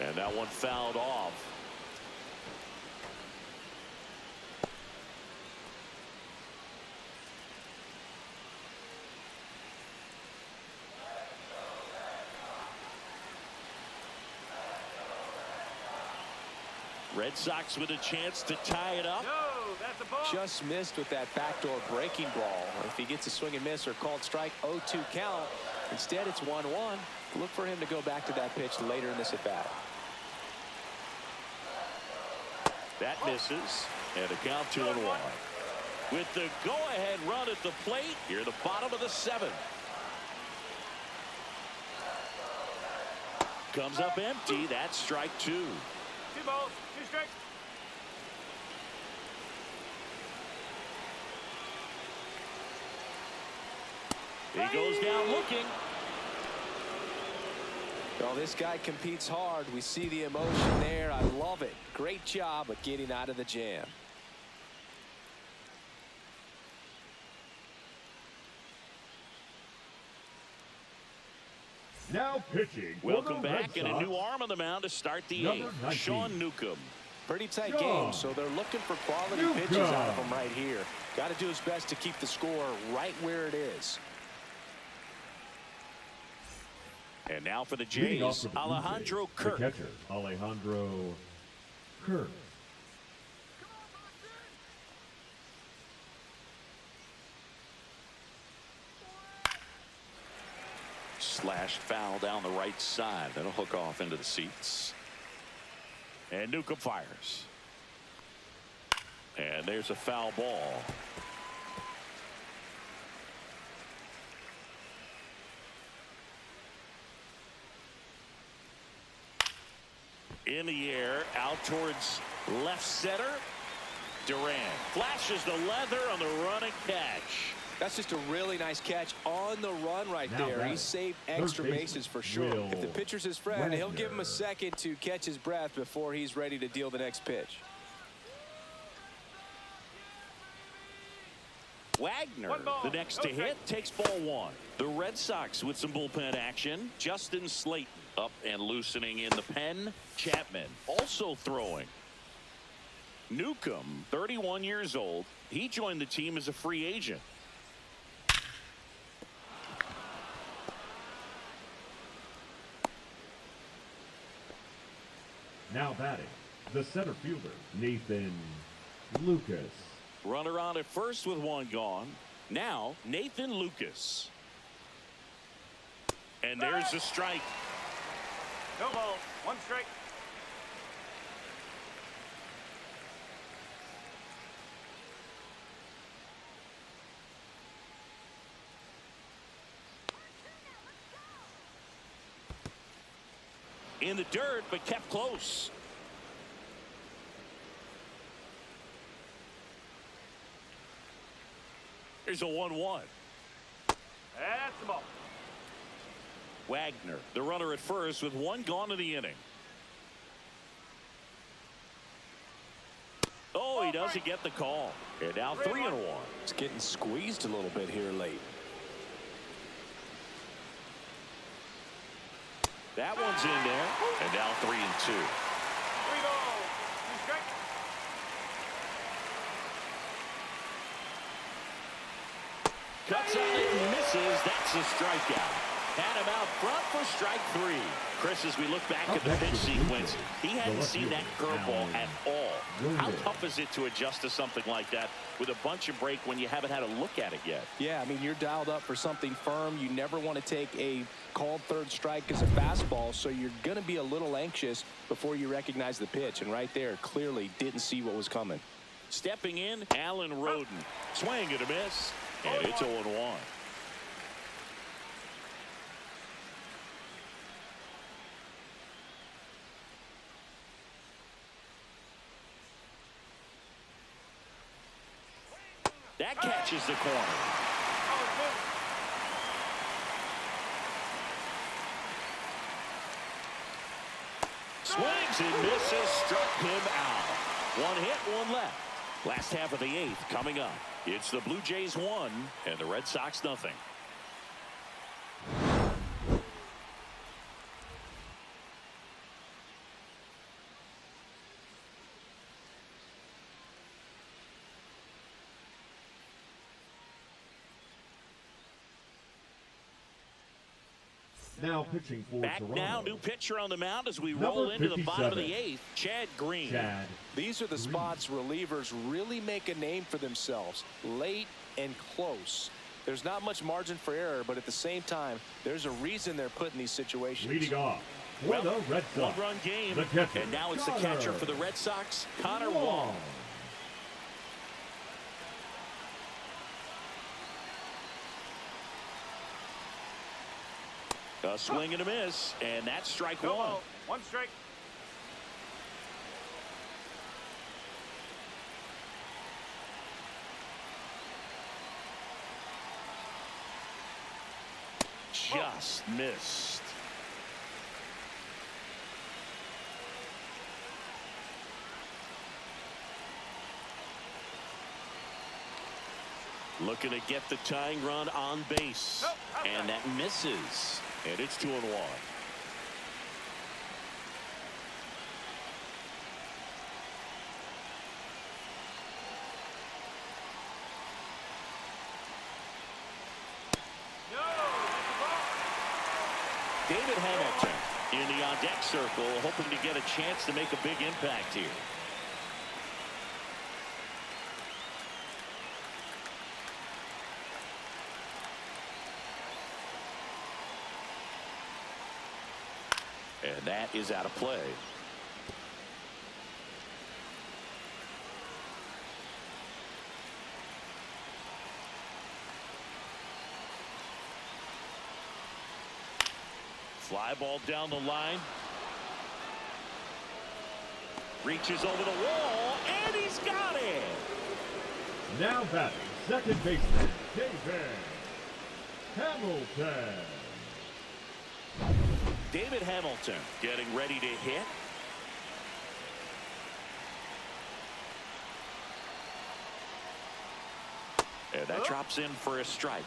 And that one fouled off. Red Sox with a chance to tie it up. No, that's a ball. Just missed with that backdoor breaking ball. If he gets a swing and miss or called strike, 0-2 count. Instead, it's 1-1. Look for him to go back to that pitch later in this at bat. That misses, and a count 2-1. With the go-ahead run at the plate, here the bottom of the seventh. Comes up empty. That's strike two. 2 balls, 2 strikes. He goes down looking. Well, this guy competes hard. We see the emotion there. I love it. Great job of getting out of the jam. Now pitching. Welcome back, and a new arm on the mound to start the eighth. Sean Newcomb. Pretty tight game, so they're looking for quality pitches out of him right here. Got to do his best to keep the score right where it is. And now for the Jays, Alejandro Kirk. The catcher, Alejandro Kirk. Slash foul down the right side. That'll hook off into the seats. And Newcomb fires. And there's a foul ball. In the air, out towards left center. Durant flashes the leather on the running catch. That's just a really nice catch on the run right there. He saved extra bases for sure. If the pitcher's his friend, he'll give him a second to catch his breath before he's ready to deal the next pitch. Wagner, the next to hit, takes ball one. The Red Sox with some bullpen action. Justin Slayton up and loosening in the pen. Chapman also throwing. Newcomb, 31 years old. He joined the team as a free agent. Now batting, the center fielder, Nathan Lucas. Runner on at first with one gone. Now, Nathan Lucas. And there's a strike. No ball, 1 strike. In the dirt, but kept close. Here's a 1-1. That's the ball. Wagner, the runner at first with one gone in the inning. Oh, he doesn't get the call. And now 3-1. It's getting squeezed a little bit here late. That one's in there. And now 3-2. 3 balls, 2 strikes. Cuts on it and misses. That's a strikeout. Had him out front for strike 3. Chris, as we look back at the pitch sequence, he hadn't seen that curveball at all. How tough is it to adjust to something like that with a bunch of break when you haven't had a look at it yet? Yeah, I mean, you're dialed up for something firm. You never want to take a called third strike as a fastball, so you're going to be a little anxious before you recognize the pitch. And right there, clearly didn't see what was coming. Stepping in, Alan Roden. Swing and a miss, and it's 0-1. That catches the corner. Swings and misses, struck him out. One hit, one left. Last half of the 8th coming up. It's the Blue Jays 1 and the Red Sox nothing. Now pitching for Back Toronto. now, new pitcher on the mound as we Number roll into the 57. bottom of the 8th, Chad Green. These are the spots relievers really make a name for themselves. Late and close. There's not much margin for error, but at the same time, there's a reason they're put in these situations. Leading off for the Red Sox. One-run game, The catcher, and now it's the Connor catcher for the Red Sox, Connor Wong. A swing and a miss, and that's strike 1. One strike. Just missed. Looking to get the tying run on base. And that misses. And it's 2-1. David Hamilton in the on-deck circle, hoping to get a chance to make a big impact here. And that is out of play. Fly ball down the line. Reaches over the wall, and he's got it. Now batting, second baseman, David Hamilton. David Hamilton getting ready to hit. And that drops in for a strike.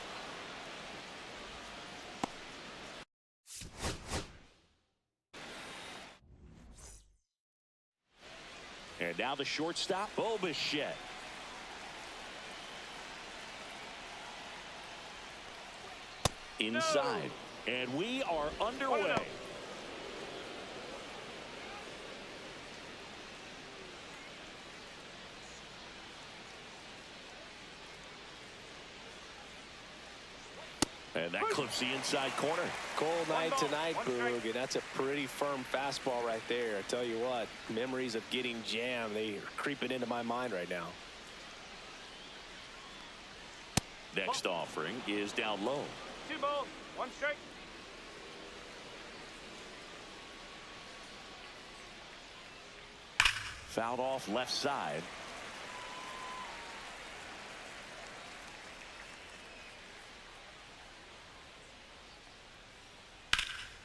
And now the shortstop, Bichette. Inside. And we are underway. And that clips the inside corner. Cold night tonight, Boog, and that's a pretty firm fastball right there. I tell you what, memories of getting jammed, they are creeping into my mind right now. Next offering is down low. 2 balls, 1 strike. Fouled off left side.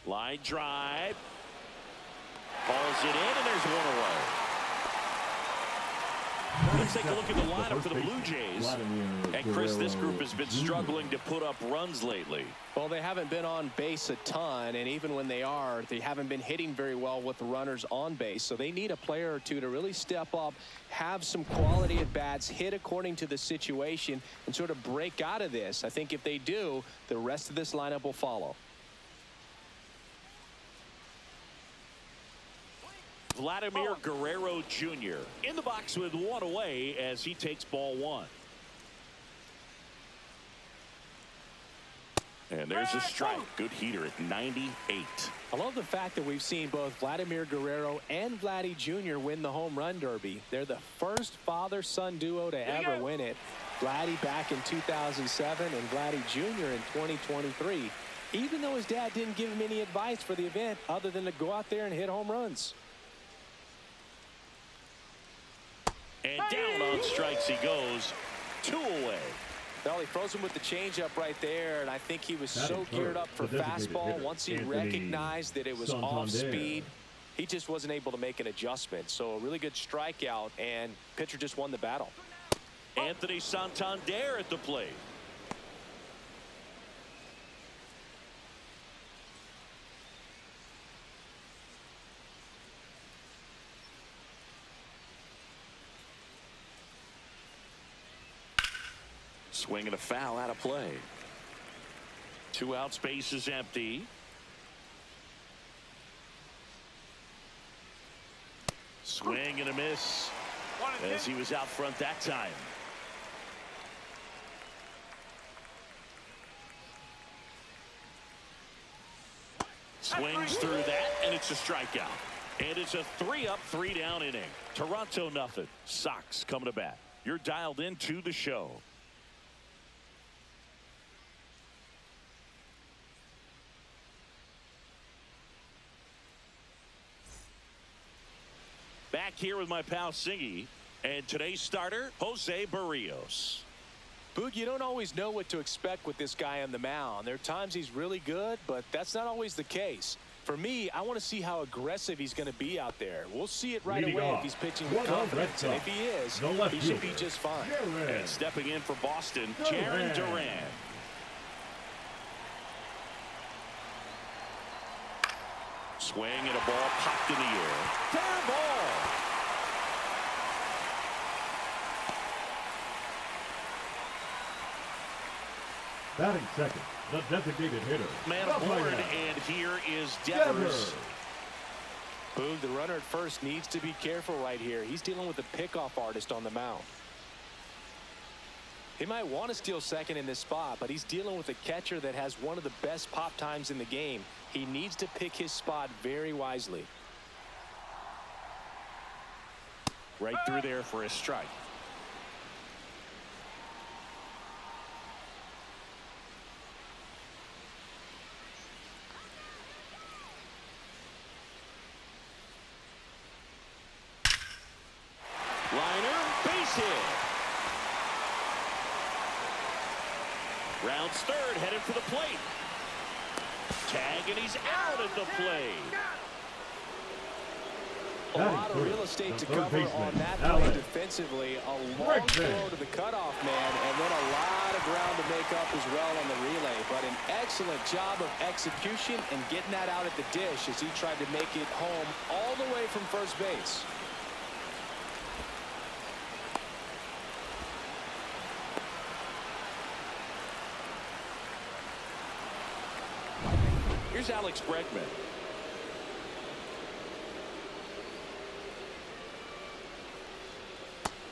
Line drive. Balls it in, and there's one away. Let's take a look at the lineup for the Blue Jays. And Chris, this group has been struggling to put up runs lately. Well, they haven't been on base a ton, and even when they are, they haven't been hitting very well with the runners on base. So they need a player or two to really step up, have some quality at bats, hit according to the situation, and sort of break out of this. I think if they do, the rest of this lineup will follow. Vladimir Guerrero Jr. in the box with one away as he takes ball one. And there's a strike. Good heater at 98. I love the fact that we've seen both Vladimir Guerrero and Vladdy Jr. win the home run derby. They're the first father-son duo to ever win it. Vladdy back in 2007 and Vladdy Jr. in 2023. Even though his dad didn't give him any advice for the event other than to go out there and hit home runs. And down on strikes he goes. 2 away. Well, he froze him with the changeup right there, and I think he was so geared up for fastball. Once he recognized that it was off speed, he just wasn't able to make an adjustment. So a really good strikeout, and pitcher just won the battle. Anthony Santander at the plate. Swing and a foul out of play. 2 out, space is empty. Swing and a miss as he was out front that time. Swings through that, and it's a strikeout. And it's a 3-up, 3-down inning. Toronto nothing. Sox coming to bat. You're dialed into the show. Back here with my pal Singy, and today's starter, Jose Barrios. Boog, you don't always know what to expect with this guy on the mound. There are times he's really good, but that's not always the case. For me, I want to see how aggressive he's going to be out there. We'll see it right away if he's pitching with confidence. And if he is, he should be just fine. And stepping in for Boston, Jarren Duran. Swing and a ball popped in the air. Fair ball. Batting second, the designated hitter. Man aboard, and here is Devers. Boog, the runner at first needs to be careful right here. He's dealing with a pickoff artist on the mound. He might want to steal second in this spot, but he's dealing with a catcher that has one of the best pop times in the game. He needs to pick his spot very wisely. Right through there for a strike. Liner, base hit. Rounds third, headed for the plate. Tag, and he's out at the plate. A lot of real estate to cover on that play defensively. A long throw to the cutoff man, and then a lot of ground to make up as well on the relay. But an excellent job of execution and getting that out at the dish as he tried to make it home all the way from first base. Here's Alex Bregman.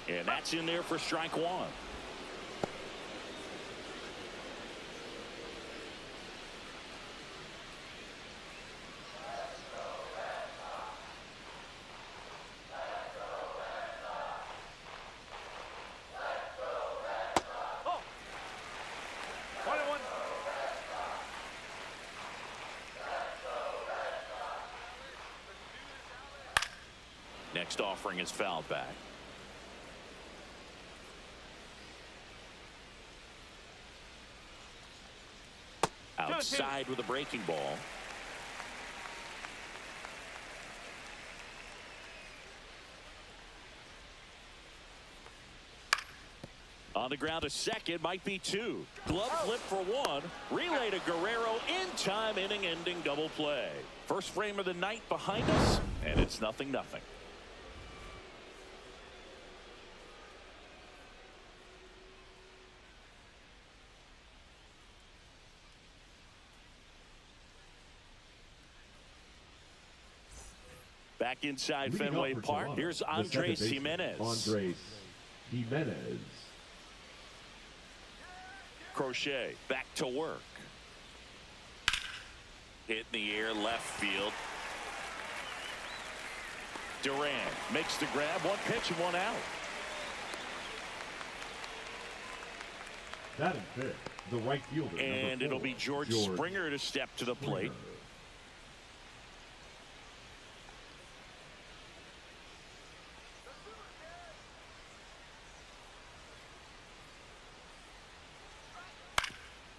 And that's in there for strike one. Next offering is fouled back. Outside with a breaking ball. On the ground to second, might be 2. Glove flip for 1. Relay to Guerrero in time, inning-ending double play. First frame of the night behind us, and it's 0-0. Back inside Leading Fenway up for Park, Toronto, here's the Andres second baseman, Jimenez. Andres Jimenez. Crochet back to work. Hit in the air, left field. Duran makes the grab, one pitch and one out. Batting fifth, the right fielder. And it'll be George Springer to step to the plate.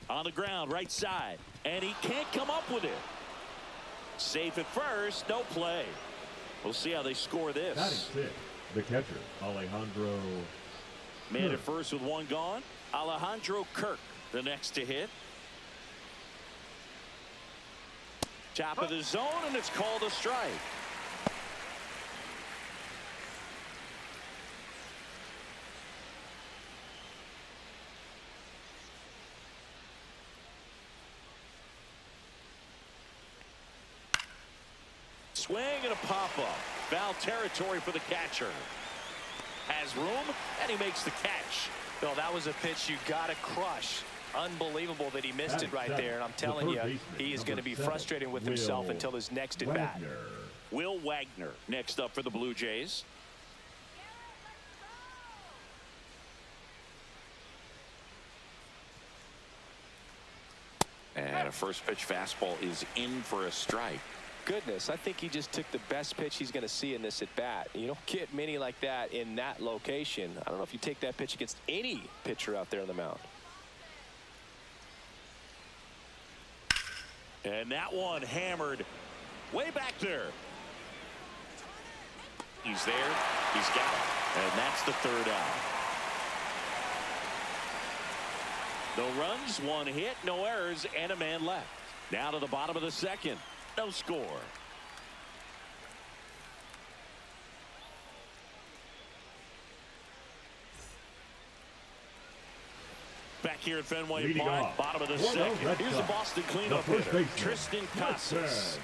On the ground, right side, and he can't come up with it. Safe at first, no play. We'll see how they score this. Batting sixth, the catcher, Alejandro. Man at first with one gone. Alejandro Kirk, the next to hit. Top of the zone, and it's called a strike. Swing and a pop-up. Foul territory for the catcher. Has room, and he makes the catch. No, that was a pitch you got to crush. Unbelievable that he missed it right there. And I'm telling you, he is going to be frustrated with himself until his next at bat. Will Wagner next up for the Blue Jays. And a first pitch fastball is in for a strike. Goodness, I think he just took the best pitch he's going to see in this at bat. You don't get many like that in that location. I don't know if you take that pitch against any pitcher out there on the mound. And that one hammered way back there. He's there. He's got it. And that's the third out. No runs, one hit, no errors, and a man left. Now to the bottom of the second. No score. Back here at Fenway Park, bottom of the second. Here's the Boston cleanup hitter, Tristan Casas.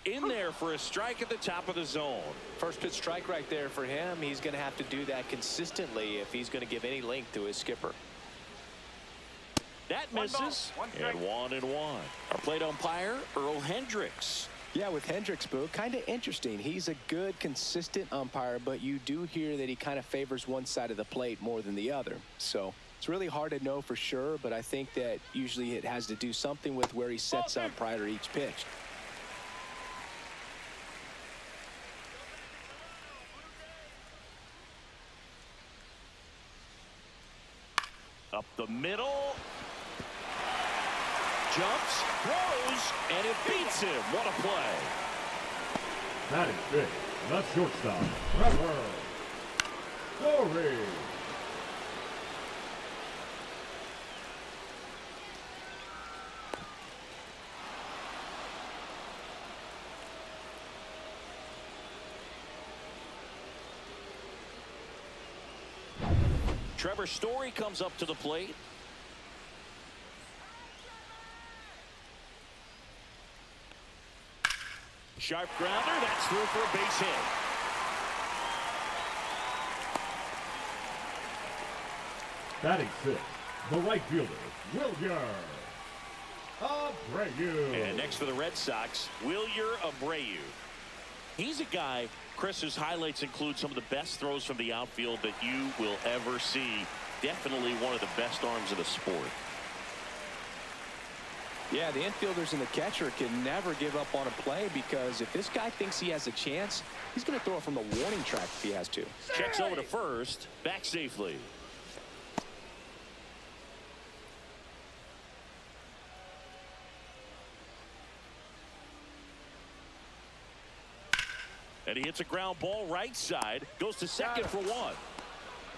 In there for a strike at the top of the zone. First pitch strike right there for him. He's going to have to do that consistently if he's going to give any length to his skipper. That misses. And 1-1. Our plate umpire, Earl Hendricks. Yeah, with Hendricks, Boo, kind of interesting. He's a good, consistent umpire, but you do hear that he kind of favors one side of the plate more than the other. So it's really hard to know for sure, but I think that usually it has to do something with where he sets up prior to each pitch. Up the middle. Jumps, throws, and it beats him. What a play. That is big. The shortstop, Trevor Story. Trevor Story comes up to the plate. Sharp grounder, that's through for a base hit. Batting sixth, the right fielder, Wilyer Abreu. And next for the Red Sox, Wilyer Abreu. He's a guy, Chris, whose highlights include some of the best throws from the outfield that you will ever see. Definitely one of the best arms of the sport. Yeah, the infielders and the catcher can never give up on a play, because if this guy thinks he has a chance, he's going to throw it from the warning track if he has to. Checks over to first, back safely. And he hits a ground ball right side, goes to second for one.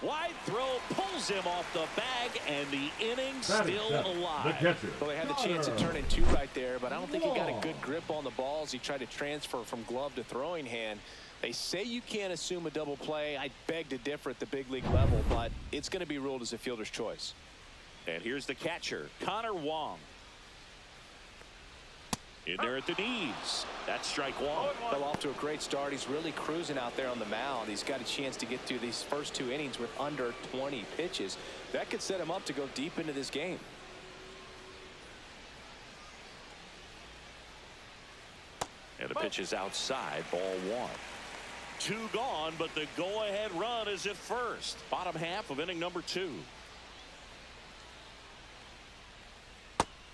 Wide throw pulls him off the bag, and the inning Batting still seven, alive. the catcher. Well, they had the chance to turn in two right there, but I don't think he got a good grip on the balls. He tried to transfer from glove to throwing hand. They say you can't assume a double play. I beg to differ at the big league level, but it's going to be ruled as a fielder's choice. And here's the catcher, Connor Wong. In there at the knees. That's strike one. Fell off to a great start. He's really cruising out there on the mound. He's got a chance to get through these first two innings with under 20 pitches. That could set him up to go deep into this game. And the pitch is outside, ball one. Two gone, but the go-ahead run is at first. Bottom half of inning number two.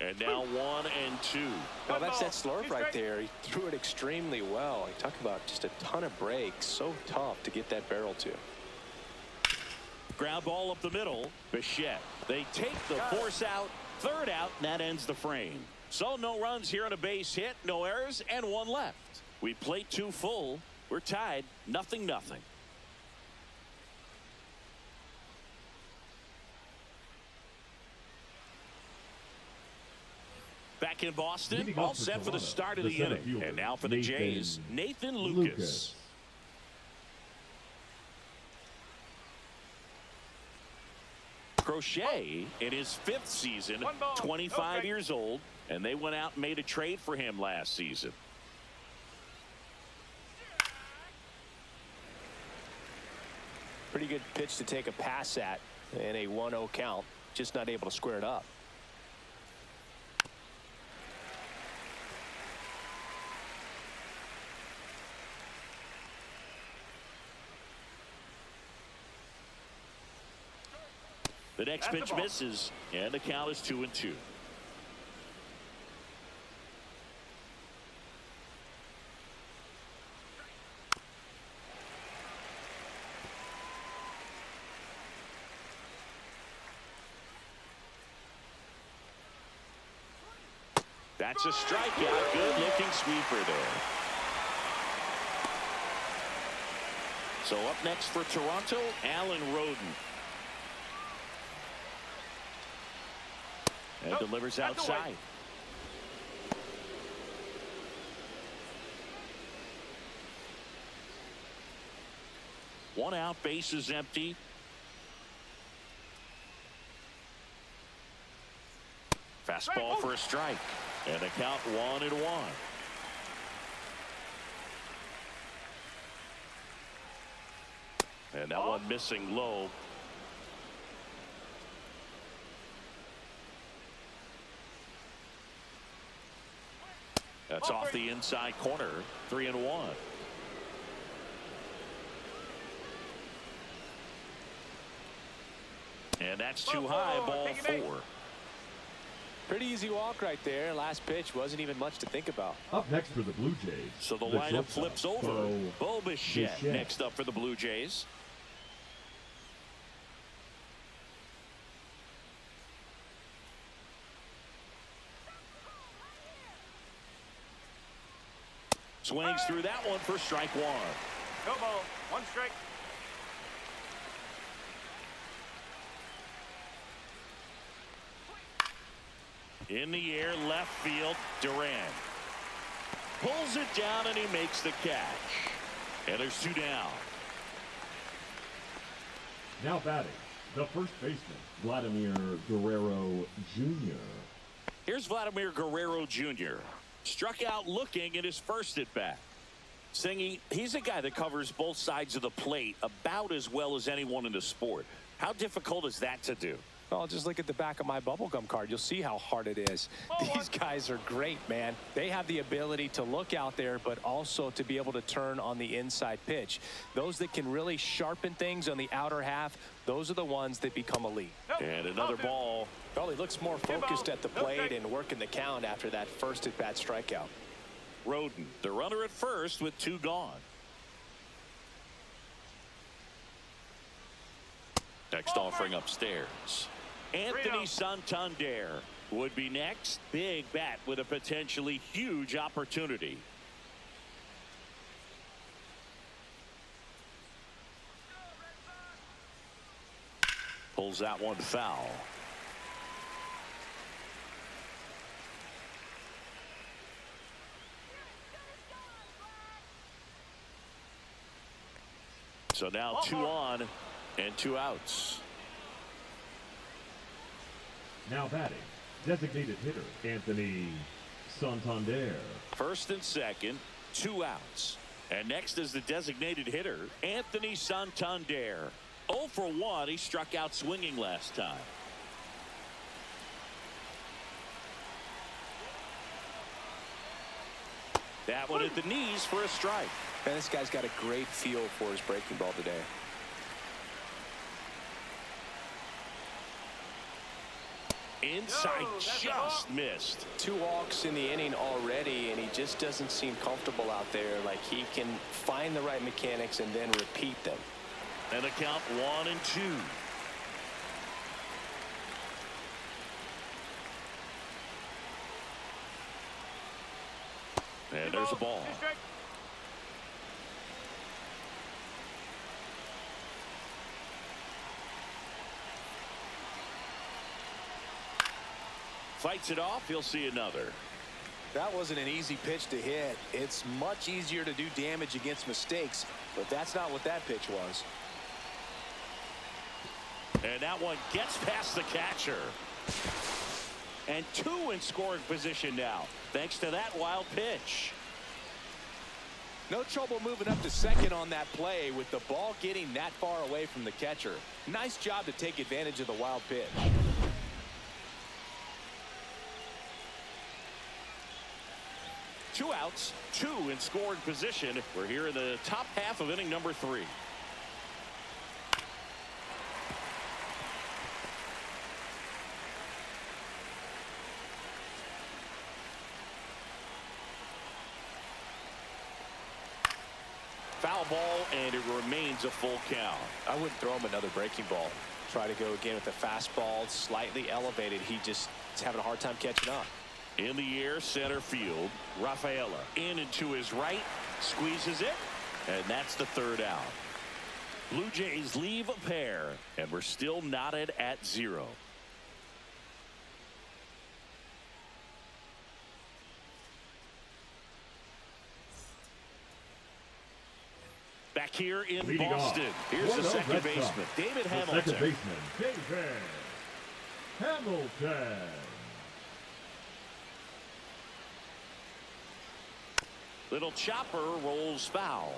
And now 1 and 2. Well, that's that slurve right there. He threw it extremely well. You talk about just a ton of breaks. So tough to get that barrel to. Ground ball up the middle. Bichette. They take the force out. Third out, and that ends the frame. So no runs here on a base hit, no errors, and one left. We played two full. We're tied, 0-0. Back in Boston, all set for the start of the inning. And now for the Jays, Nathan Lucas. Crochet in his 5th season, 25 years old, and they went out and made a trade for him last season. Pretty good pitch to take a pass at in a 1-0 count. Just not able to square it up. The next pitch misses, and the count is 2-2. That's a strikeout. Good looking sweeper there. So up next for Toronto, Alan Roden. And delivers outside. One out, base is empty. Fastball for a strike. And the count 1-1. And that one missing low. That's off the inside corner. 3-1. And that's too high. Ball 4. Pretty easy walk right there. Last pitch wasn't even much to think about. Up next for the Blue Jays. So the lineup flips over. Bo Bichette next up for the Blue Jays. Swings through that one for strike one. No ball. 1 strike. In the air, left field, Duran. Pulls it down and he makes the catch. And there's 2 down. Now batting, the first baseman, Vladimir Guerrero Jr. Here's Vladimir Guerrero Jr. Struck out looking at his first at bat. Singy, he's a guy that covers both sides of the plate about as well as anyone in the sport. How difficult is that to do? Well, just look at the back of my bubblegum card. You'll see how hard it is. These guys are great, man. They have the ability to look out there, but also to be able to turn on the inside pitch. Those that can really sharpen things on the outer half, those are the ones that become elite. And another ball. Well, he looks more focused at the plate and working the count after that first at-bat strikeout. Roden, the runner at first with 2 gone. Next offering upstairs. Anthony Santander would be next. Big bat with a potentially huge opportunity. Pulls that one foul. So now 2 on and 2 outs. Now batting, designated hitter Anthony Santander. First and second, 2 outs. And next is the designated hitter, Anthony Santander. 0 for 1. He struck out swinging last time. That one at the knees for a strike. And this guy's got a great feel for his breaking ball today. Inside, just missed. 2 walks in the inning already, and he just doesn't seem comfortable out there. Like he can find the right mechanics and then repeat them. And a count 1 and 2. And there's a ball. Fights it off. He'll see another. That wasn't an easy pitch to hit. It's much easier to do damage against mistakes, but that's not what that pitch was. And that one gets past the catcher. And 2 in scoring position now, thanks to that wild pitch. No trouble moving up to second on that play with the ball getting that far away from the catcher. Nice job to take advantage of the wild pitch. Two outs, 2 in scoring position. We're here in the top half of inning number 3. Foul ball, and it remains a full count. I wouldn't throw him another breaking ball. Try to go again with the fastball, slightly elevated. He just is having a hard time catching up. In the air, center field. Rafaela in and to his right, squeezes it, and that's the 3rd out. Blue Jays leave a pair, and we're still knotted at 0. Back here in Leading Boston, off, here's the second baseman, David Hamilton. Second baseman, David Hamilton. Little chopper rolls foul.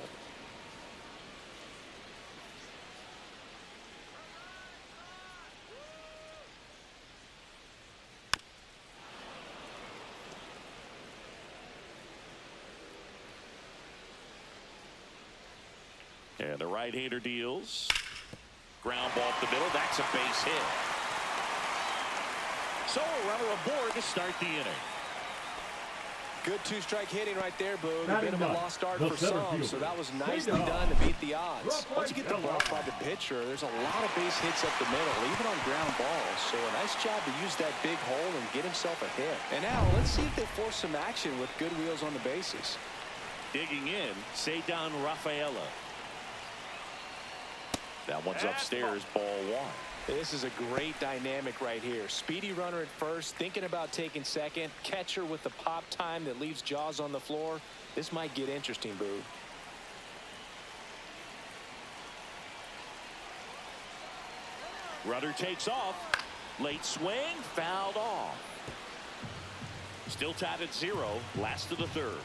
And the right-hander deals. Ground ball up the middle. That's a base hit. So a runner aboard to start the inning. Good 2-strike hitting right there, Boog. A Batting bit of a up, lost start the for center some, fielder, so that was nicely J-Dog. done to beat the odds. Once you get the ball by the pitcher, there's a lot of base hits up the middle, even on ground balls. So a nice job to use that big hole and get himself a hit. And now let's see if they force some action with good wheels on the bases. Digging in, Cedar Rafaela. That one's upstairs, ball 1. This is a great dynamic right here. Speedy runner at first, thinking about taking second. Catcher with the pop time that leaves Jaws on the floor. This might get interesting, Boo. Runner takes off. Late swing, fouled off. Still tied at 0, last of the 3rd.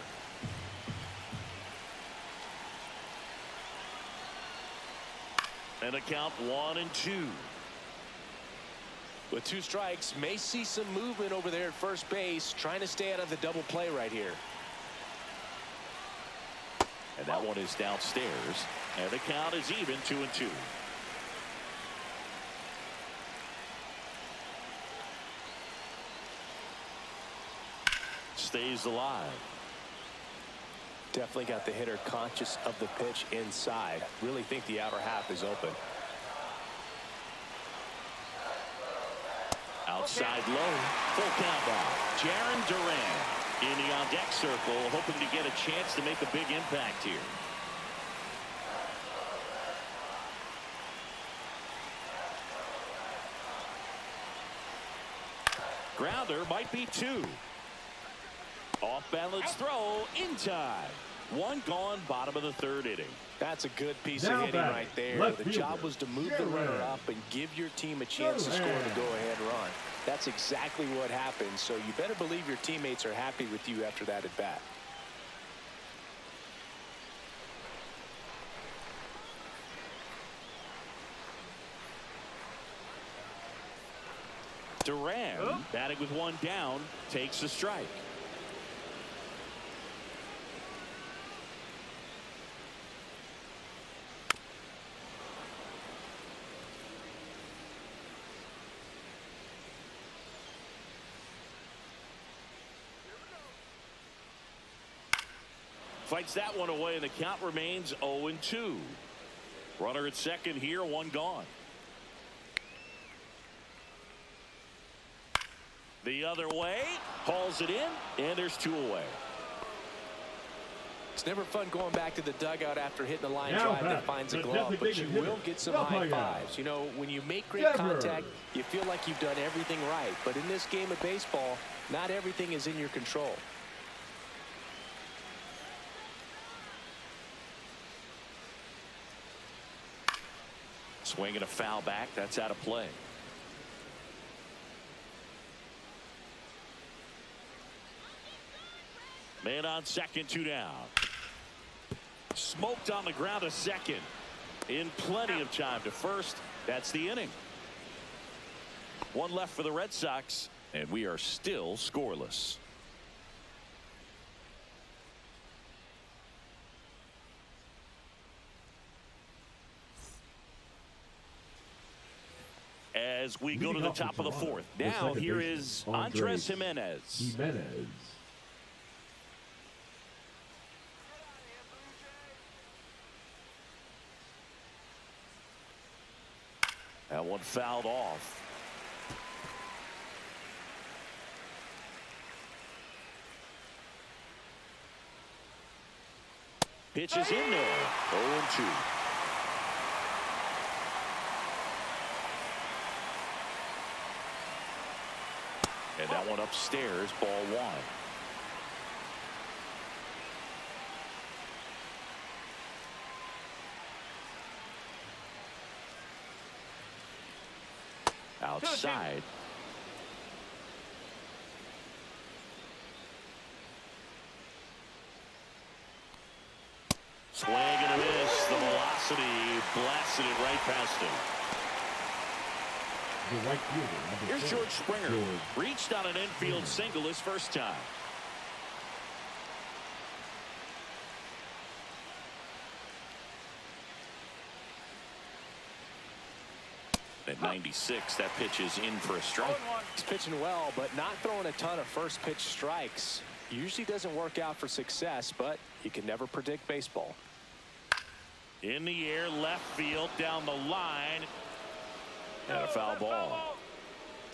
And a count 1 and 2. With 2 strikes, may see some movement over there at first base, trying to stay out of the double play right here. And that one is downstairs. And the count is even, 2 and 2. Stays alive. Definitely got the hitter conscious of the pitch inside. Really think the outer half is open. Outside low, full count now. Jarren Duran in the on-deck circle, hoping to get a chance to make a big impact here. Grounder might be 2. Off balance throw in time. 1 gone, bottom of the 3rd inning. That's a good piece Now of hitting batting, right there. left The fielder, job was to move the runner up and give your team a chance to score the go-ahead run. That's exactly what happened, so you better believe your teammates are happy with you after that at bat. Duran, batting with 1 down, takes a strike. Fights that one away, and the count remains 0-2. Runner at second here, 1 gone. The other way, hauls it in, and there's 2 away. It's never fun going back to the dugout after hitting a line Now drive that finds a glove, but you will get some high fives. You know, when you make great contact, you feel like you've done everything right. But in this game of baseball, not everything is in your control. Swinging a foul back, that's out of play. Man on second, 2 down. Smoked on the ground to second. In plenty of time to first. That's the inning. 1 left for the Red Sox, and we are still scoreless. As we go to the top of the 4th. Now here is Andres Jimenez. That one fouled off. Pitch is in there. 0-2. And that one upstairs, ball 1. Outside. Swing and a miss. The velocity blasted it right past him. The right fielder, Here's George Springer. Reached on an infield single his first time. At 96, that pitch is in for a strike. He's pitching well, but not throwing a ton of first pitch strikes. Usually doesn't work out for success, but you can never predict baseball. In the air, left field, down the line. And a foul ball.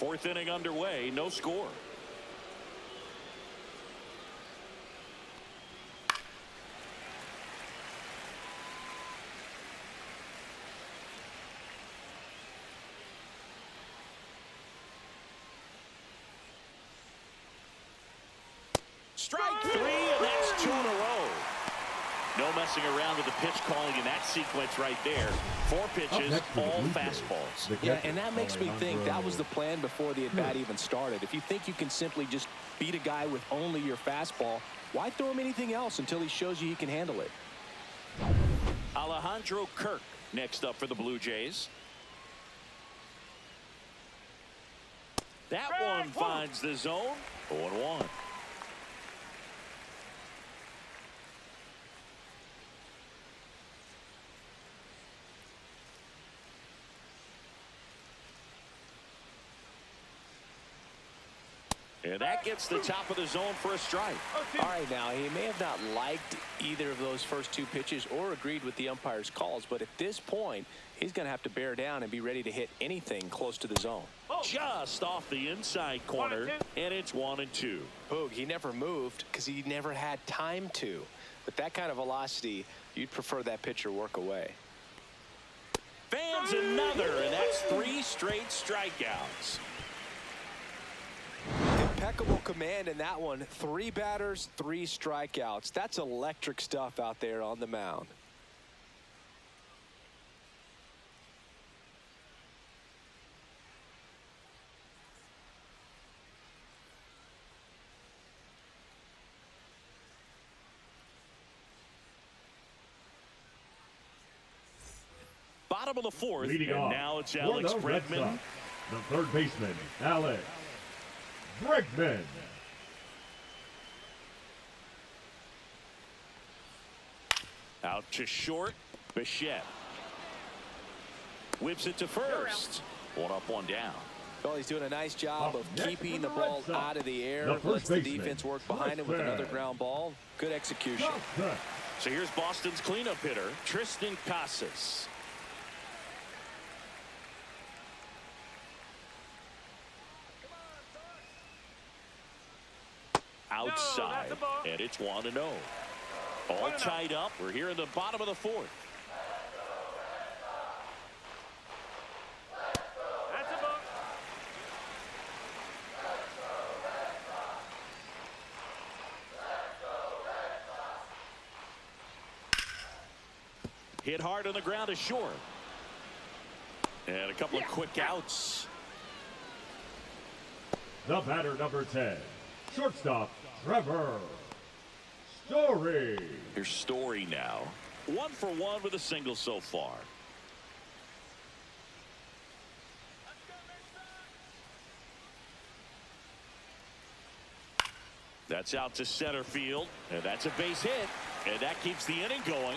4th inning underway, no score. Strike 3, and that's 2 in a row. No messing around with the pitch calling in that sequence right there. 4 pitches, all fastballs. Yeah, and that makes me think that was the plan before the at-bat even started. If you think you can simply just beat a guy with only your fastball, why throw him anything else until he shows you he can handle it? Alejandro Kirk next up for the Blue Jays. That one finds the zone. 0-1. And that gets the top of the zone for a strike. All right, now, he may have not liked either of those first 2 pitches or agreed with the umpire's calls, but at this point, he's going to have to bear down and be ready to hit anything close to the zone. Just off the inside corner, and it's 1-2. Boog, he never moved because he never had time to. With that kind of velocity, you'd prefer that pitcher work away. Fans another, and that's 3 straight strikeouts. command in that one. 3 batters, 3 strikeouts. That's electric stuff out there on the mound. Bottom of the 4th, Leading and off now it's for Alex the Red Bregman. Sox, the third baseman, Alex Bregman. Out to short, Bichette. Whips it to first. 1 up, 1 down. Well, he's doing a nice job of next keeping for the the Red ball Sox, out of the air. the first Lets the baseman, defense work behind him with Tristan. another ground ball. Good execution. So here's Boston's cleanup hitter, Tristan Casas. Outside, the ball. and it's 1-0. All tied up. We're here in the bottom of the 4th. That's a ball. Hit hard on the ground to short. And a couple of quick outs. The batter, number 10, shortstop, Trevor Story. Here's Story now. 1 for 1 with a single so far. That's out to center field, and that's a base hit, and that keeps the inning going.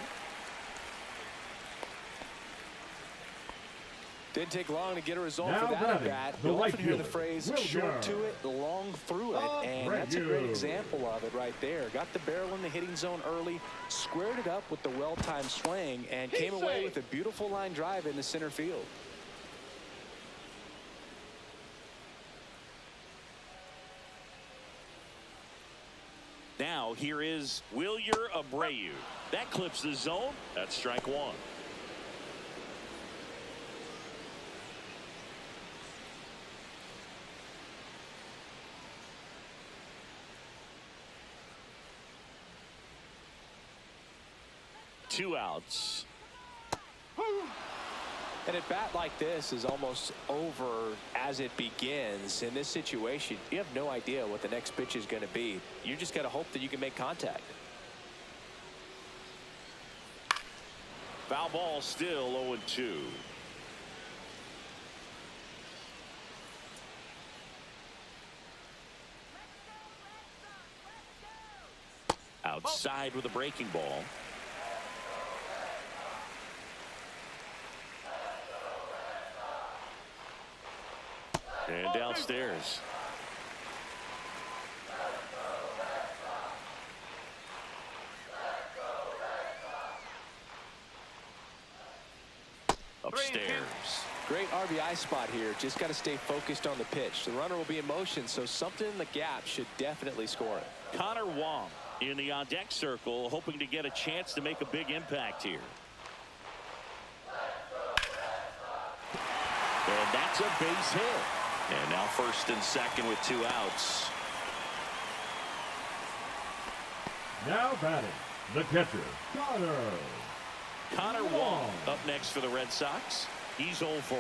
Didn't take long to get a result Now for that batting, at bat. the You right often hear the fielder, phrase William short to it, long through it, and that's a great Abreu. example of it right there. Got the barrel in the hitting zone early, squared it up with the well-timed swing, and came away with a beautiful line drive into center field. Now here is William Abreu. That clips the zone. That's strike 1. Two outs. And a bat like this is almost over as it begins. In this situation, you have no idea what the next pitch is going to be. You just got to hope that you can make contact. Foul ball, still 0-2. Outside with a breaking ball. And downstairs. Upstairs. Great RBI spot here. Just got to stay focused on the pitch. The runner will be in motion, so something in the gap should definitely score it. Connor Wong in the on-deck circle, hoping to get a chance to make a big impact here. And that's a base hit. And now first and second with 2 outs. Now batting, the catcher, Connor Wong up next for the Red Sox. He's 0 for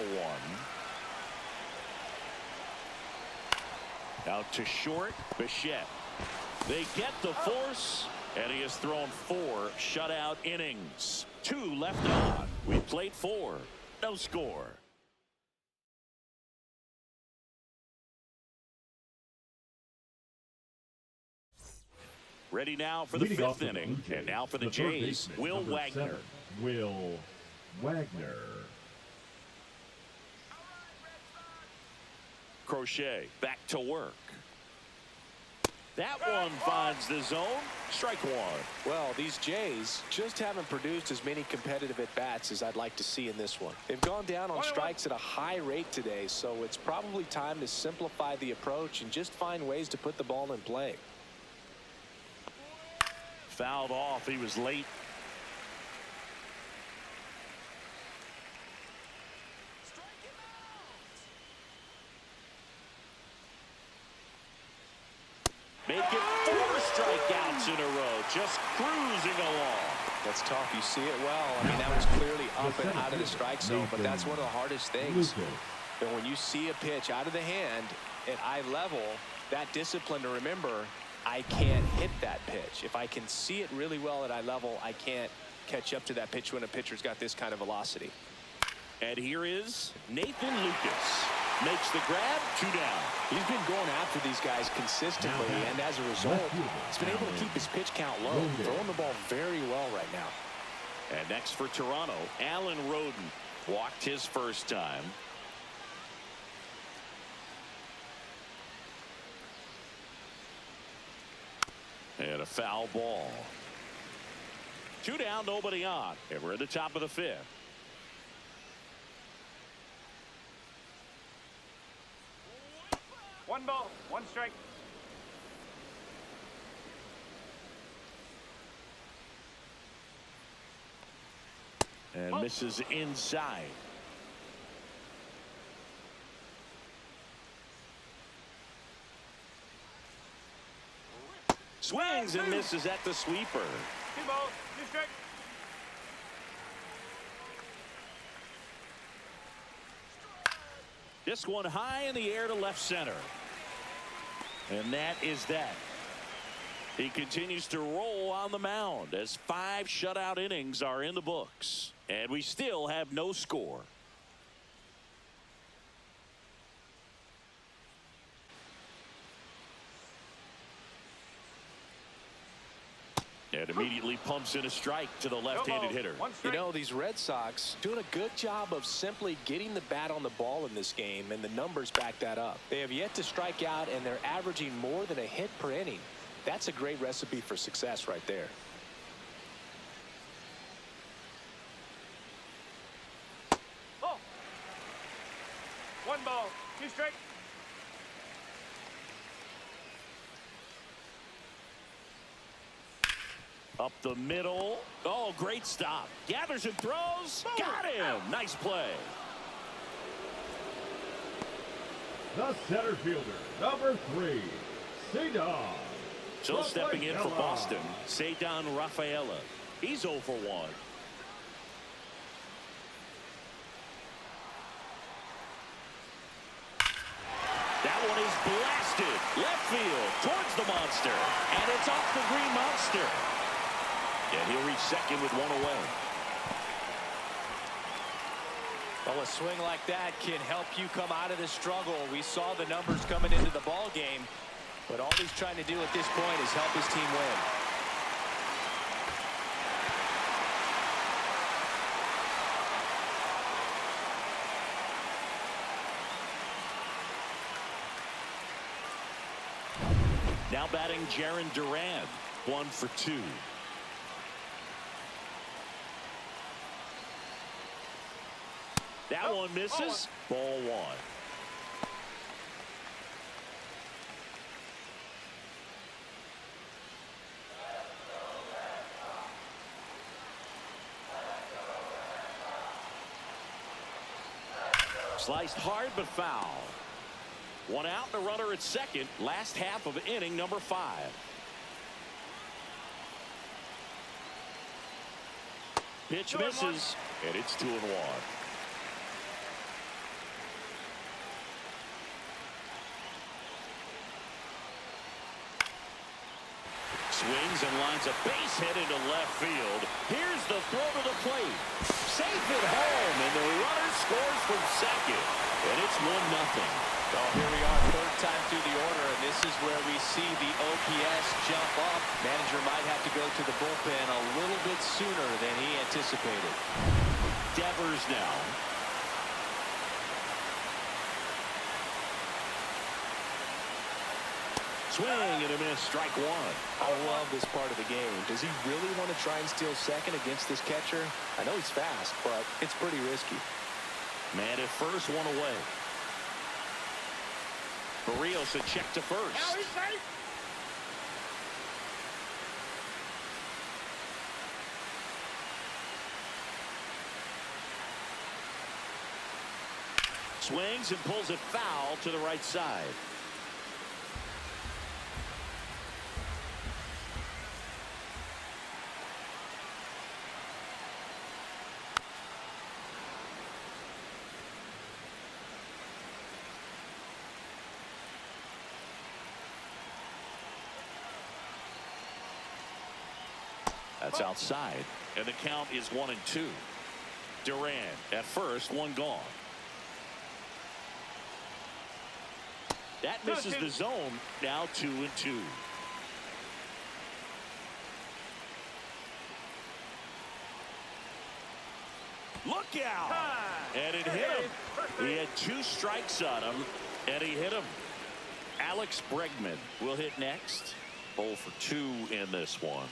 1. Out to short, Bichette. They get the force, and he has thrown 4 shutout innings. 2 left on. We played 4. No score. Ready now for the Leading off 5th for the inning. Blue Jays, And now for the third Jays, baseman, Will number Wagner. 7, Will Wagner. Crochet back to work. That one finds the zone. Strike 1. Well, these Jays just haven't produced as many competitive at-bats as I'd like to see in this one. They've gone down on strikes at a high rate today, so it's probably time to simplify the approach and just find ways to put the ball in play. Fouled off. He was late. Make it 4 strikeouts in a row, just cruising along. That's tough. You see it well. I mean, that was clearly up and out of the strike zone, but that's one of the hardest things. And when you see a pitch out of the hand at eye level, that discipline to remember, I can't hit that pitch. If I can see it really well at eye level, I can't catch up to that pitch when a pitcher's got this kind of velocity. And here is Nathan Lucas. Makes the grab, 2 down. He's been going after these guys consistently, and as a result, he's been able to keep his pitch count low, throwing the ball very well right now. And next for Toronto, Alan Roden walked his first time. And a foul ball. 2 down, nobody on. And we're at the top of the 5th. One ball, 1 strike. And misses inside. Swings and misses at the sweeper. 2 balls, 2 strikes. This one high in the air to left center. And that is that. He continues to roll on the mound as 5 shutout innings are in the books. And we still have no score. And immediately pumps in a strike to the left-handed hitter. You know, these Red Sox doing a good job of simply getting the bat on the ball in this game, and the numbers back that up. They have yet to strike out, and they're averaging more than a hit per inning. That's a great recipe for success right there. Oh. 1 ball, 2 strikes. Up the middle. Oh, great stop. Gathers and throws. Got him. Nice play. The center fielder, number 3, Cedar. So stepping in for Boston, Cedar Rafaela. He's 0 for 1. That one is blasted. Left field towards the monster. And it's off the green monster. And he'll reach second with 1 away. Well, a swing like that can help you come out of the struggle. We saw the numbers coming into the ball game, but all he's trying to do at this point is help his team win. Now batting Jarren Duran, 1 for 2. That one misses. Ball 1. Sliced hard but foul. 1 out, the runner at second. Last half of inning number 5. Pitch misses, and it's 2-1. Swings and lines a base hit into left field. Here's the throw to the plate. Safe at home, and the runner scores from second. And it's 1-0. Well, here we are, 3rd time through the order, and this is where we see the OPS jump up. Manager might have to go to the bullpen a little bit sooner than he anticipated. Devers now. Swing and a miss, strike 1. I love this part of the game. Does he really want to try and steal second against this catcher? I know he's fast, but it's pretty risky. Man at first, 1 away. Barrios a check to first. Now he's safe. Swings and pulls it foul to the right side. That's outside. And the count is 1-2. Duran at first, one gone. That misses the zone. Now 2-2. Look out! And it hit him. He had 2 strikes on him, and he hit him. Alex Bregman will hit next. 0 for 2 in this one.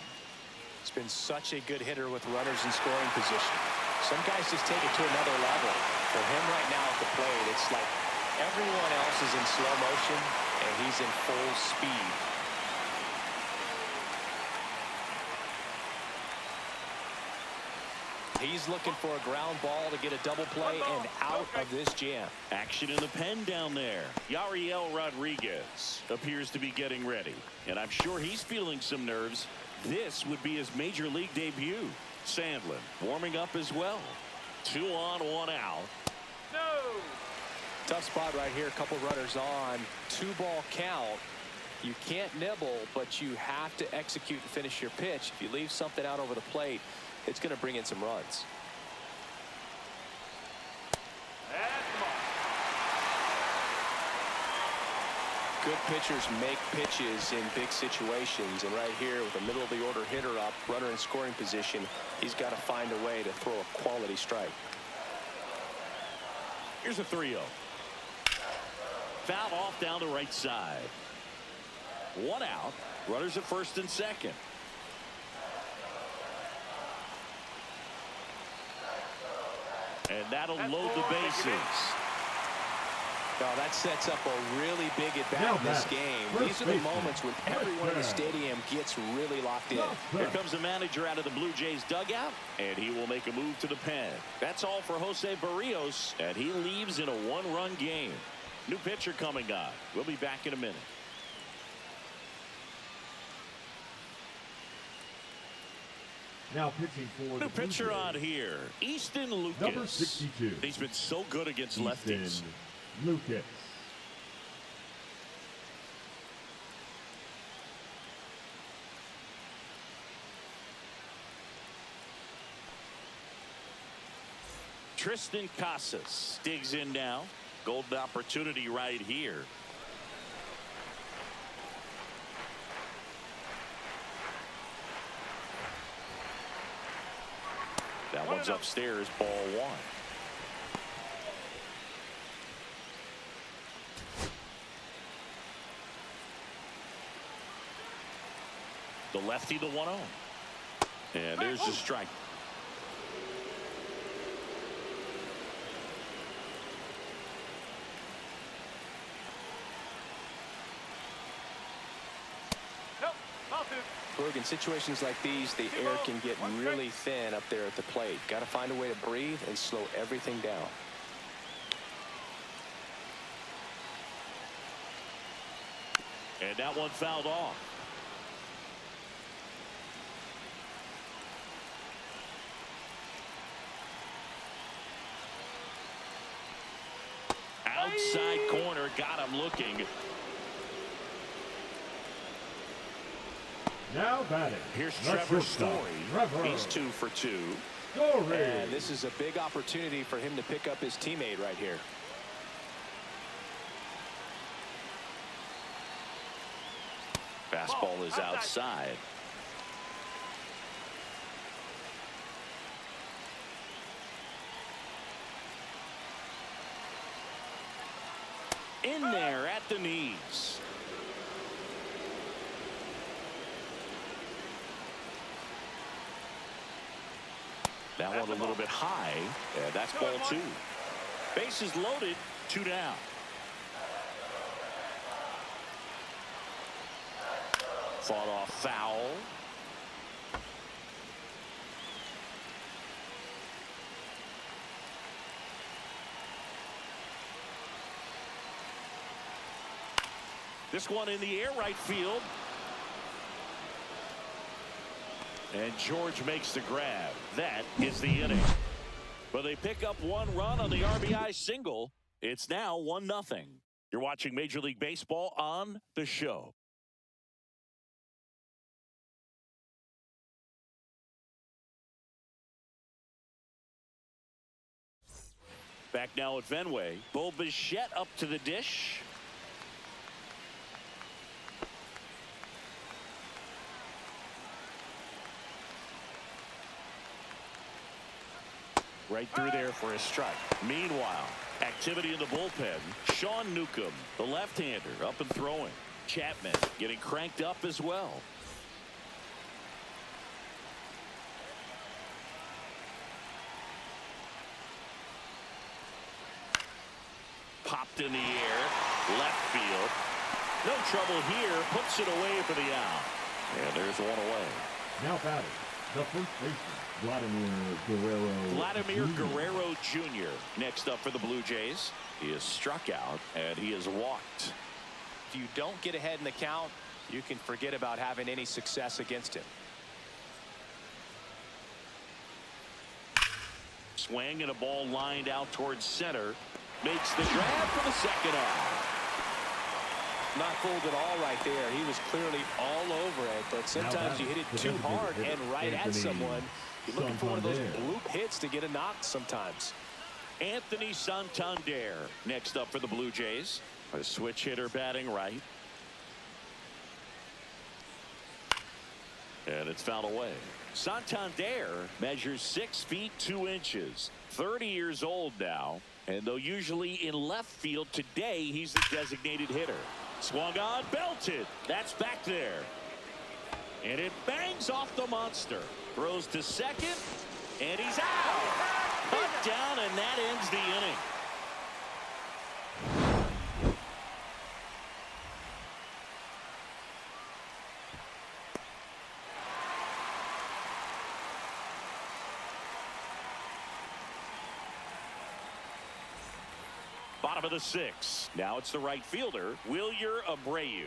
He's been such a good hitter with runners in scoring position. Some guys just take it to another level. For him right now at the plate, it's like everyone else is in slow motion, and he's in full speed. He's looking for a ground ball to get a double play and out of this jam. Action in the pen down there. Yariel Rodriguez appears to be getting ready, and I'm sure he's feeling some nerves. This would be his major league debut. Sandlin warming up as well. 2 on, 1 out. No. Tough spot right here. A couple runners on. 2-ball count. You can't nibble, but you have to execute and finish your pitch. If you leave something out over the plate, it's going to bring in some runs. Good pitchers make pitches in big situations, and right here with a middle of the order hitter up, runner in scoring position, he's got to find a way to throw a quality strike. Here's a 3-0. Foul off down the right side. 1 out. Runners at first and second. And that'll load the bases. Now that sets up a really big at-bat in this game. These are the moments when everyone in the stadium gets really locked in. Here comes the manager out of the Blue Jays dugout, and he will make a move to the pen. That's all for Jose Barrios, and he leaves in a 1-run game. New pitcher coming on. We'll be back in a minute. Now pitching for New pitcher on here, Easton Lucas. Number 62. He's been so good against lefties. Easton Lucas. Tristan Casas digs in now. Golden opportunity right here. That one's upstairs, ball 1. The lefty, the 1-0. And there's the strike. Look, in situations like these, the air can get really thin up there at the plate. Got to find a way to breathe and slow everything down. And that one fouled off. Outside corner, got him looking. Now batting. Here's the Trevor shortstop, Story. He's 2 for 2. Story. And this is a big opportunity for him to pick up his teammate right here. Fastball is outside. In there at the knees. That one a little bit high. And that's ball 2. Bases loaded. 2 down. Fought off foul. This one in the air right field. And George makes the grab. That is the inning. But they pick up 1 run on the RBI single. It's now 1-0. You're watching Major League Baseball on The Show. Back now at Fenway. Bo Bichette up to the dish. Right through there for a strike. Meanwhile, activity in the bullpen. Sean Newcomb, the left-hander, up and throwing. Chapman getting cranked up as well. Popped in the air. Left field. No trouble here. Puts it away for the out. And there's one away. Now batting, the first baseman, Vladimir Guerrero Jr. next up for the Blue Jays. He is struck out and he is walked. If you don't get ahead in the count, you can forget about having any success against him. Swing and a ball lined out towards center. Makes the grab for the second out. Not fooled at all right there. He was clearly all over it, but sometimes you hit it too hard and right at someone. You're looking for one of those bloop hits to get a knock sometimes. Anthony Santander next up for the Blue Jays. A switch hitter batting right. And it's fouled away. Santander measures 6 feet 2 inches. 30 years old now. And though usually in left field, today he's the designated hitter. Swung on, belted. That's back there. And it bangs off the monster. Throws to second. And he's out. Put down, and that ends the inning. Bottom of the 6th. Now it's the right fielder, Wilyer Abreu.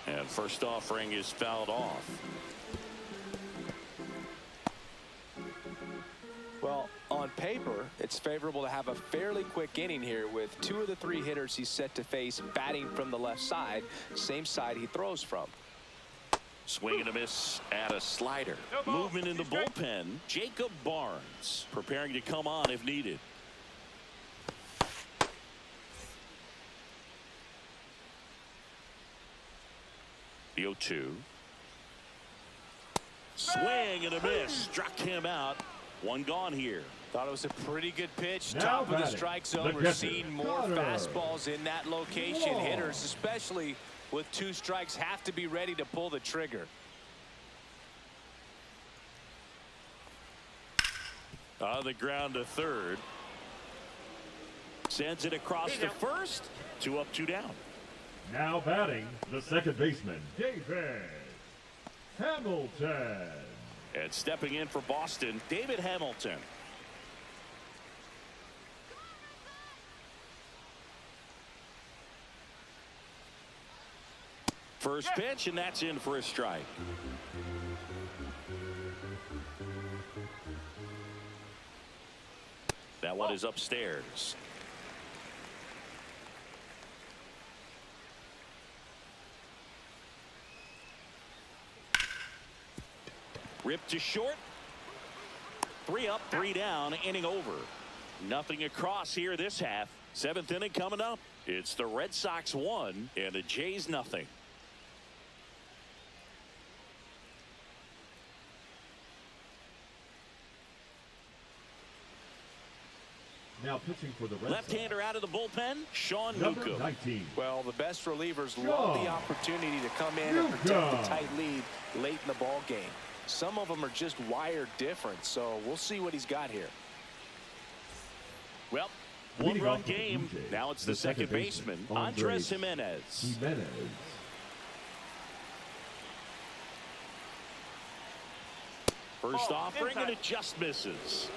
And first offering is fouled off. Well, on paper, it's favorable to have a fairly quick inning here with 2 of the 3 hitters he's set to face batting from the left side, same side he throws from. Swing and a miss at a slider. Movement in the bullpen. Jacob Barnes preparing to come on if needed. The 0-2. Swing and a miss. Struck him out. One gone here. Thought it was a pretty good pitch. Now Top of the batting, strike zone. the We're catcher, seeing more Carter. fastballs in that location. Whoa. Hitters, especially with 2 strikes, have to be ready to pull the trigger. On the ground to third. Sends it across to first. 2 up, 2 down. Now batting, the second baseman, David Hamilton. And stepping in for Boston, David Hamilton. First pitch, and that's in for a strike. That one is upstairs. Ripped to short. 3 up, 3 down, inning over. Nothing across here this half. 7th inning coming up. It's the Red Sox 1 and the Jays nothing. Now pitching for the Red Left-hander out of the bullpen, Sean Number Newcomb. 19. Well, the best relievers love the opportunity to come in and protect the tight lead late in the ball game. Some of them are just wired different, so we'll see what he's got here. Well, Leading one-run off for the game. Blue Jays, Now it's the second baseman, Andres Jimenez. First offering, and it just misses.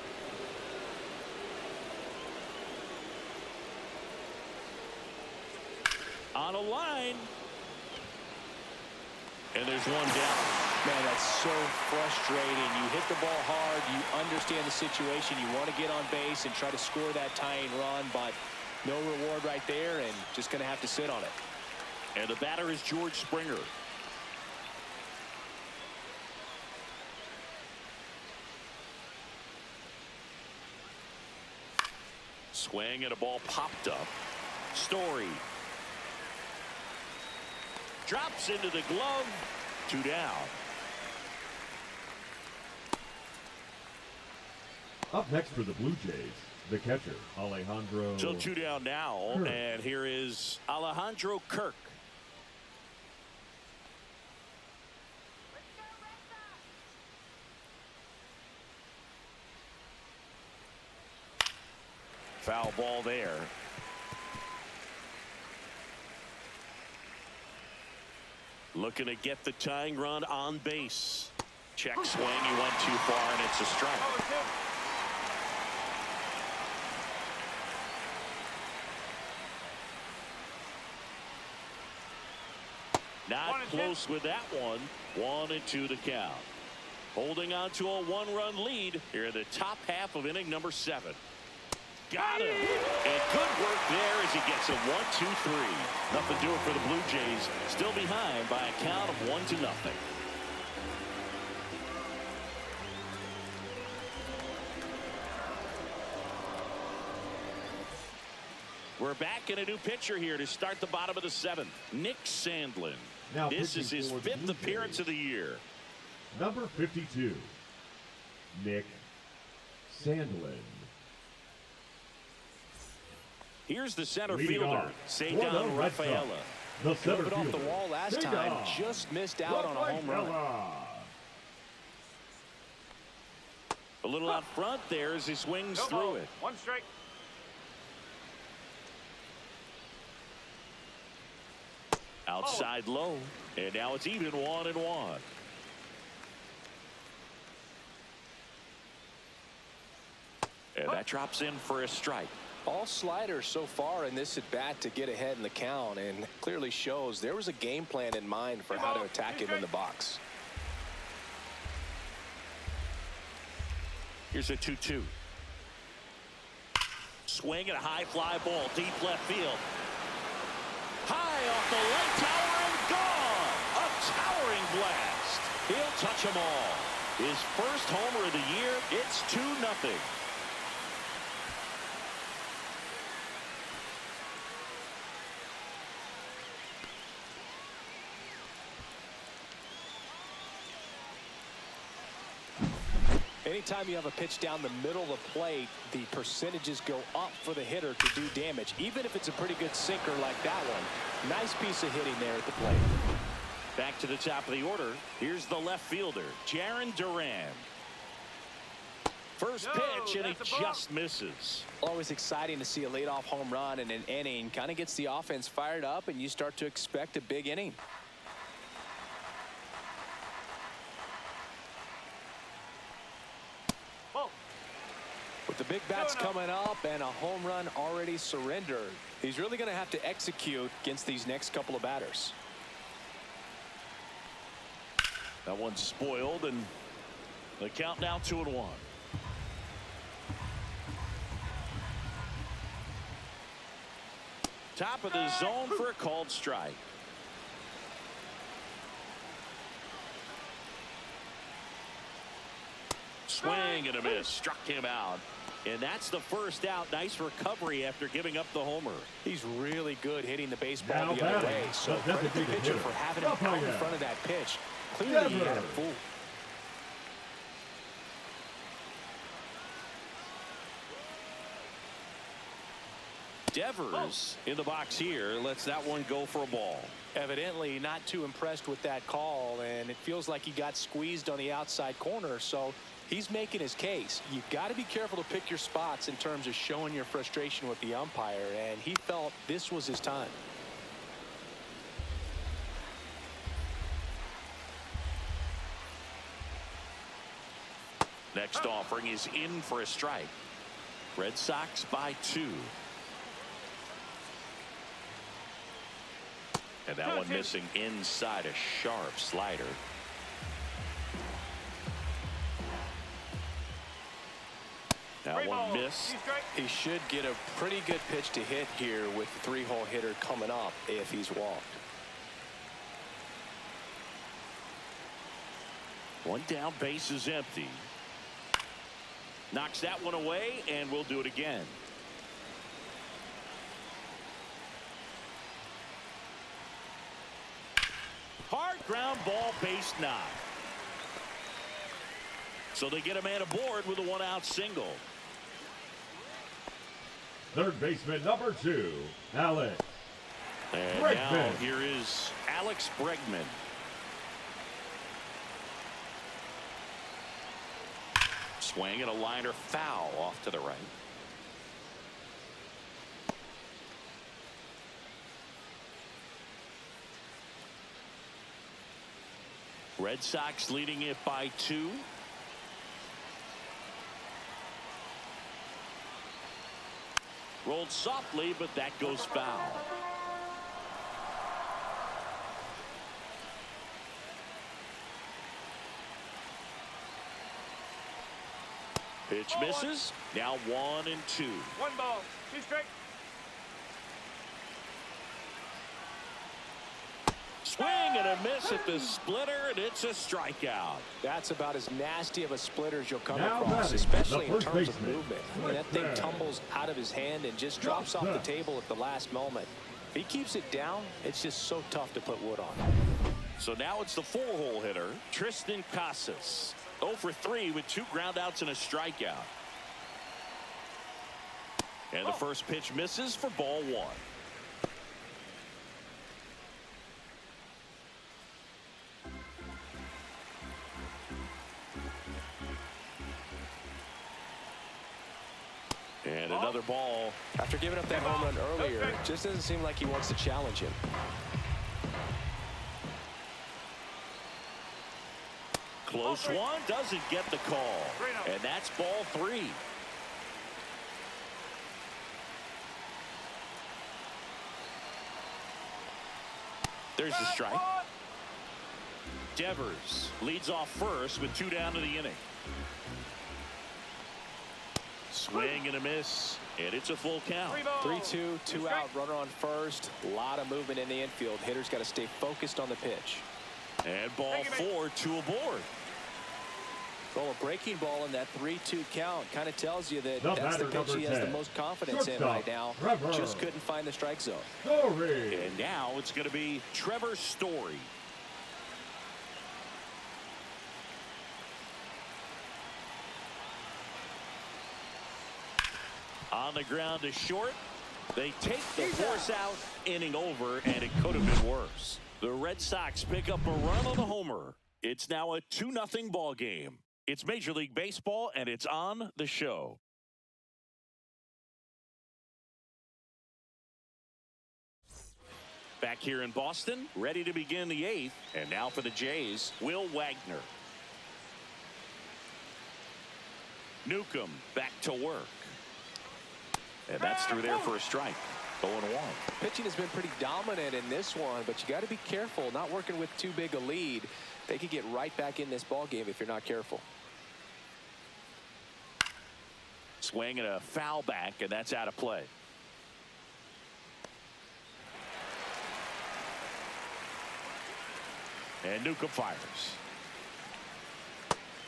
On a line. And there's one down. Man, that's so frustrating. You hit the ball hard. You understand the situation. You want to get on base and try to score that tying run, but no reward right there, and just going to have to sit on it. And the batter is George Springer. Swing and a ball popped up. Story drops into the glove. 2 down. Up next for the Blue Jays, the catcher, Alejandro. So 2 down now, Kirk. and here is Alejandro Kirk. Foul ball there. Looking to get the tying run on base. Check swing. He went too far, and it's a strike. Not close with that one. 1-2 the count. Holding on to a 1-run lead here in the top half of inning number 7. Got him. And good work there as he gets a 1-2-3. Nothing doing for the Blue Jays. Still behind by a count of 1-0. We're back in a new pitcher here to start the bottom of the 7th. Nick Sandlin. Now This is his pitching for the 5th Blue appearance Jays. of the year. Number 52, Nick Sandlin. Here's the center Leading fielder, off, Cedar for the Red Sox, Rafaela. the center Drove it off the fielder, wall last Cedar time, just missed out on a home run. Rafaela. A little out front there as he swings through it. 1 strike. Outside low, and now it's even 1-1. And that drops in for a strike. All sliders so far in this at bat to get ahead in the count, and clearly shows there was a game plan in mind for how to attack him in the box. Here's a 2-2. Swing and a high fly ball deep left field. High off the light tower and gone. A towering blast. He'll touch them all. His first homer of the year. It's 2-0. Anytime you have a pitch down the middle of the plate, the percentages go up for the hitter to do damage, even if it's a pretty good sinker like that one. Nice piece of hitting there at the plate. Back to the top of the order. Here's the left fielder, Jarren Duran. First pitch, and he just misses. Always exciting to see a leadoff home run in an inning. Kind of gets the offense fired up, and you start to expect a big inning. With the big bats coming up and a home run already surrendered, he's really going to have to execute against these next couple of batters. That one's spoiled, and the count now 2-1. Top of the zone for a called strike. Swing and a miss. Struck him out. And that's the first out. Nice recovery after giving up the homer. He's really good hitting the baseball Now the other batting, way. So the credit the designated pitcher hitter, for having him out in Rafaela. front of that pitch. Clearly he had a fool. Devers in the box here lets that one go for a ball. Evidently not too impressed with that call, and it feels like he got squeezed on the outside corner, so he's making his case. You've got to be careful to pick your spots in terms of showing your frustration with the umpire, and he felt this was his time. Next offering is in for a strike. Red Sox by 2. And that one missing inside, a sharp slider. That one missed. He should get a pretty good pitch to hit here with the 3-hole hitter coming up if he's walked. One down, base is empty. Knocks that one away, and we'll do it again. Hard ground ball, base knock. So they get a man aboard with a one-out single. Third baseman number 2, Alex And Bregman. now here is Alex Bregman. Swing and a liner foul off to the right. Red Sox leading it by 2. Rolled softly, but that goes foul. Pitch misses. Now 1-2. 1 ball, 2 strike. Swing and a miss at the splitter, and it's a strikeout. That's about as nasty of a splitter as you'll come Now across, batting, especially the in first terms of baseman, movement. I mean, that thing Bregman. tumbles out of his hand and just drops off the table at the last moment. If he keeps it down, it's just so tough to put wood on. So now it's the 4-hole hitter, Tristan Casas. 0 for 3 with 2 groundouts and a strikeout. And the first pitch misses for ball 1. And another ball. After giving up that home run earlier, it just doesn't seem like he wants to challenge him. Close one, doesn't get the call. And that's ball 3. There's the strike. Devers leads off first with 2 down to the inning. Swing and a miss, and it's a full count. 3-2, 2 out, runner on first. A lot of movement in the infield. Hitter's got to stay focused on the pitch. And ball 4, 2 aboard. Well, a breaking ball in that 3-2 count kind of tells you that The that's the batter, pitch he number has the 10. most confidence in Shortstop, right now. Trevor. Just couldn't find the strike zone. Story. And now it's going to be Trevor Story. On the ground to short. They take the force out, inning over, and it could have been worse. The Red Sox pick up a run on the homer. It's now a 2-0 ball game. It's Major League Baseball, and it's on the show. Back here in Boston, ready to begin the 8th. And now for the Jays, Will Wagner. Newcomb back to work. And that's through there for a strike. 0-1. Pitching has been pretty dominant in this one, but you got to be careful. Not working with too big a lead. They could get right back in this ball game if you're not careful. Swing and a foul back, and that's out of play. And Newcomb fires.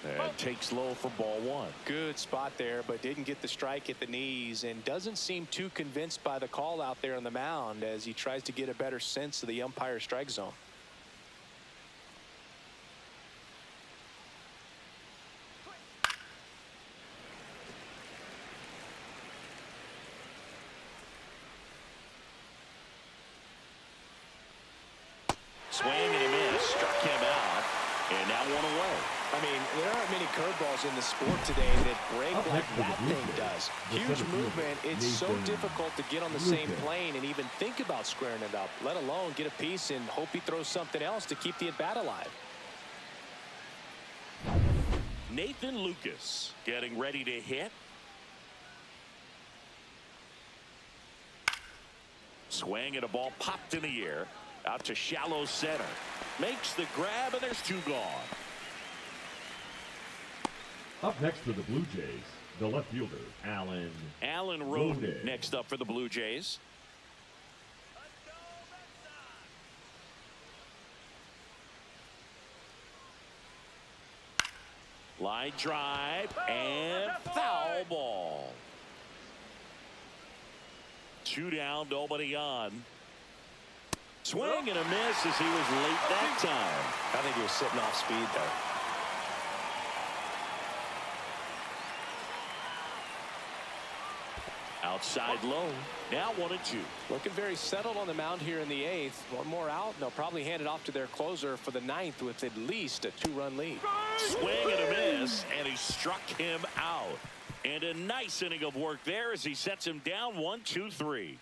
And takes low for ball 1. Good spot there, but didn't get the strike at the knees and doesn't seem too convinced by the call out there on the mound as he tries to get a better sense of the umpire's strike zone. Swing and a miss. Struck him out. And now 1 away. I mean, there aren't many curveballs in the sport today that break Up like next to the that Blue thing Jays, does. the Huge center movement. fielder, It's so Nathan difficult to get on the Blue same Jays. plane and even think about squaring it up, let alone get a piece and hope he throws something else to keep the at-bat alive. Nathan Lucas getting ready to hit. Swing and a ball popped in the air. Out to shallow center. Makes the grab, and there's 2 gone. Up next for the Blue Jays, the left fielder, Alan Roden Roden. next up for the Blue Jays. Line drive and foul ball. 2 down, nobody on. Swing and a miss as he was late that time. I think he was sitting off speed there. Outside low. Now 1-2. Looking very settled on the mound here in the 8th. One more out, and they'll probably hand it off to their closer for the 9th with at least a 2-run lead. Swing and a miss, and he struck him out. And a nice inning of work there as he sets him down 1-2-3.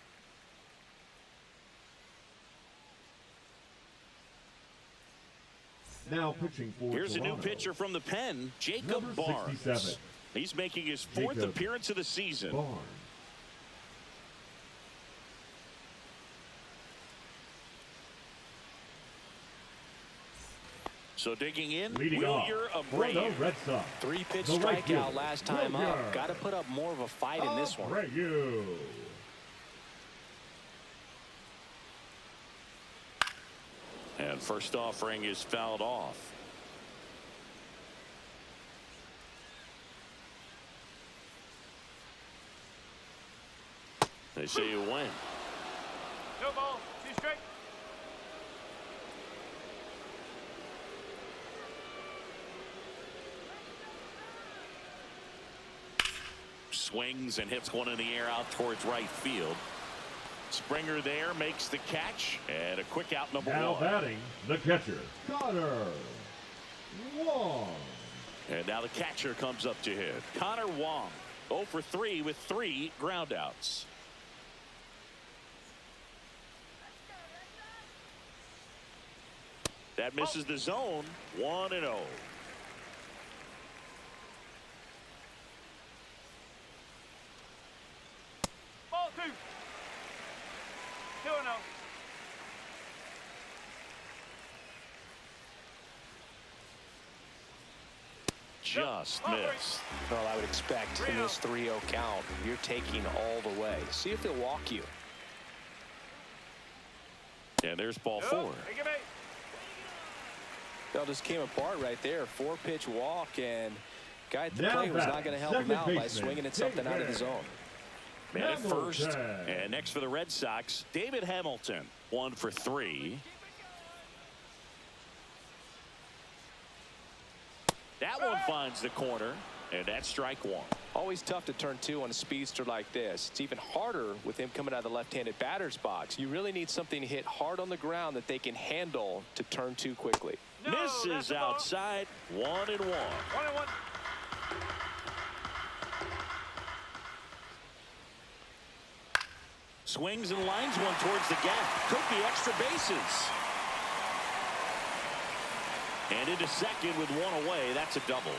Now pitching for Here's Toronto. a new pitcher from the pen, Jacob Number Barnes. 67. He's making his 4th Jacob appearance of the season. Barnes. So digging in, Leading off for the Red Sox. 3-pitch The right fielder, strikeout last time Willier. up. Got to put up more of a fight in this one. Abreu. And first offering is fouled off. They say you win. No ball. 2 straight. Swings and hits one in the air out towards right field. Springer there makes the catch, and a quick out number Now 1. batting the catcher, Connor Wong. And now the catcher comes up to hit. Connor Wong, 0 for 3 with 3 groundouts. That misses the zone. 1-0. Ball 2. 2-0. Just missed. Well, I would expect in this 3-0 count, you're taking all the way. See if they'll walk you. And there's ball 4. Take it, mate. That just came apart right there. 4-pitch walk, and guy at the Now plate was batting, not going to help him second out by baseman, swinging at something out of the zone. Man at Hamilton. first. And next for the Red Sox, David Hamilton, 1 for 3. That one finds the corner, and that's strike 1. Always tough to turn 2 on a speedster like this. It's even harder with him coming out of the left-handed batter's box. You really need something to hit hard on the ground that they can handle to turn 2 quickly. No, that's Misses the ball. outside. 1-1. 1-1. Swings and lines one towards the gap. Took the extra bases. And into second with 1 away. That's a double.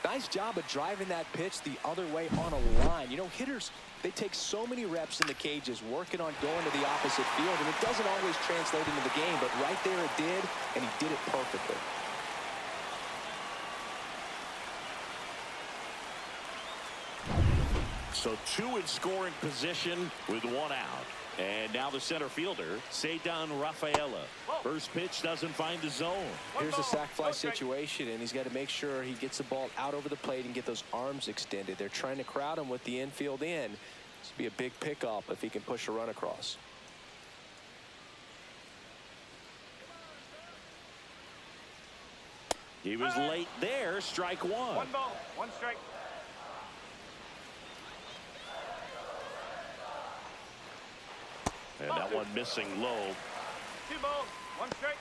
Nice job of driving that pitch the other way on a line. You know, hitters, they take so many reps in the cages working on going to the opposite field, and it doesn't always translate into the game, but right there it did, and he did it perfectly. So 2 in scoring position with 1 out. And now the center fielder, Cedar Rafaela. First pitch doesn't find the zone. Here's a sac fly situation, and he's got to make sure he gets the ball out over the plate and get those arms extended. They're trying to crowd him with the infield in. This would be a big pickup if he can push a run across. He was late there. Strike 1. 1 ball. 1 strike. And that one missing low. 2 balls. 1 strike.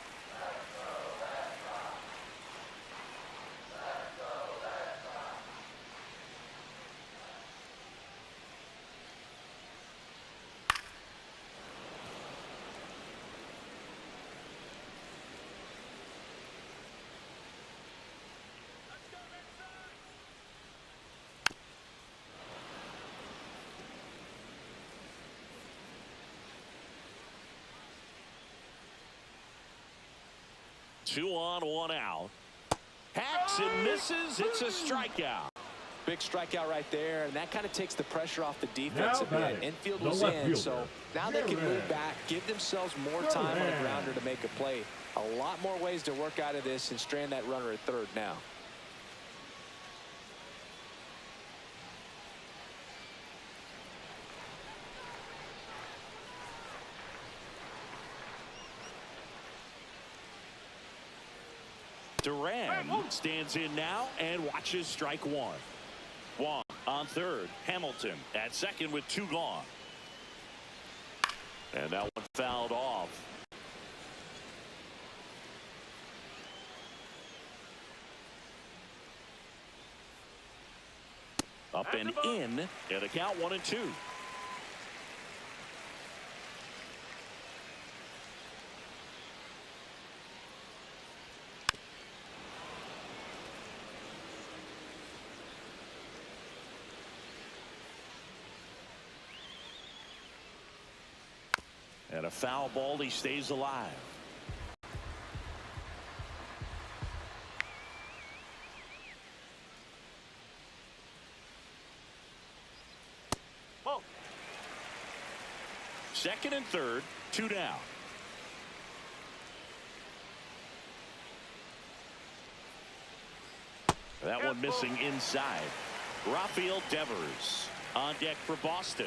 Two on, 1 out. Hacks and misses. It's a strikeout. Big strikeout right there, and that kind of takes the pressure off the defense a bit. Infield the was left in, fielder, so now they can move back, give themselves more time on the grounder to make a play. A lot more ways to work out of this and strand that runner at third now. Duran stands in now and watches strike one. Wong on third. Hamilton at second with 2 gone. And that one fouled off. Up and in, and a count 1-2. And a foul ball, he stays alive. Ball. Second and third, 2 down. That one missing inside. Rafael Devers on deck for Boston.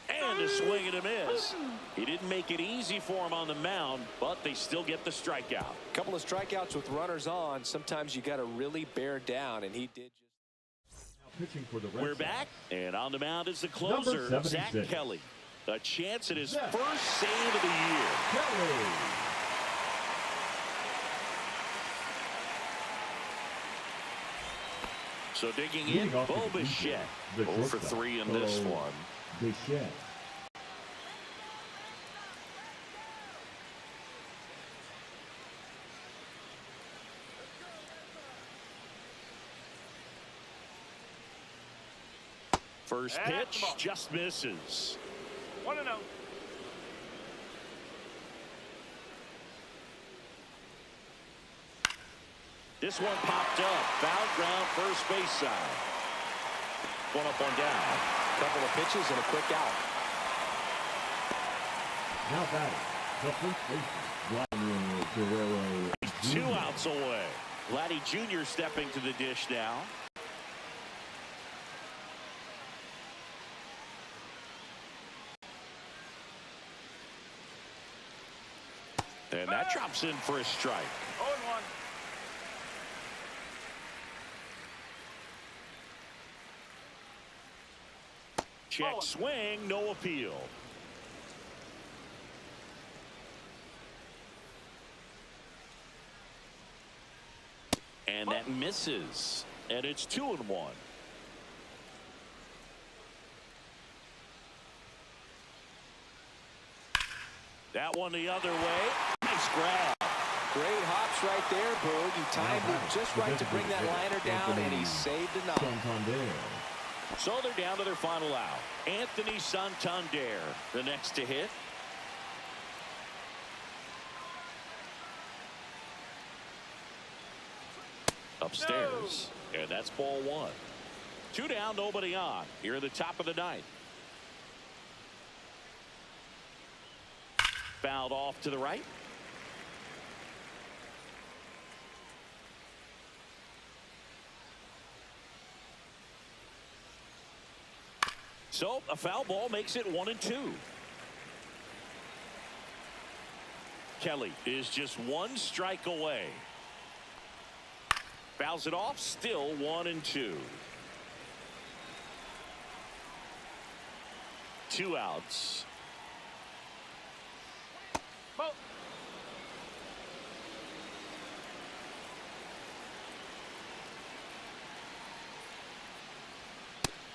And a swing and a miss. He didn't make it easy for him on the mound, but they still get the strikeout. A couple of strikeouts with runners on. Sometimes you got to really bear down, and he did just. Pitching for the Red We're Sox. back, and on the mound is the closer, Number Zach 76. Kelly. A chance at his Zach first save of the year. Kelly. So digging in, Leading off Bo the Bichette. the 0 for shortstop, 3 in this Bo one. Bichette. First At the pitch ball. just misses. 1-0. This one popped up. Foul ground, first base side. One up, one down. Couple of pitches and a quick out. Now batting, the first baseman, Vladimir Guerrero. 2 Jr. outs away. Vladdy Jr. stepping to the dish now. And that drops in for a strike. 0-1. Check swing, no appeal. And that misses. And it's 2-1. That one the other way. Nice grab. Great hops right there, Boog. He timed it just right to bring that liner down, and he saved enough. Santander. So they're down to their final out. Anthony Santander, the next to hit. Upstairs. And that's ball 1. 2 down, nobody on. Here at the top of the 9th. Fouled off to the right. So a foul ball makes it 1-2. Kelly is just 1 strike away. Fouls it off, still 1-2. 2 outs. Ball.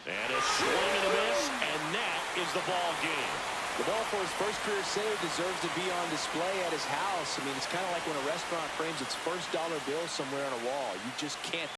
And a swing and a miss, and that is the ball game. The ball for his first career save deserves to be on display at his house. I mean, it's kind of like when a restaurant frames its first dollar bill somewhere on a wall. You just can't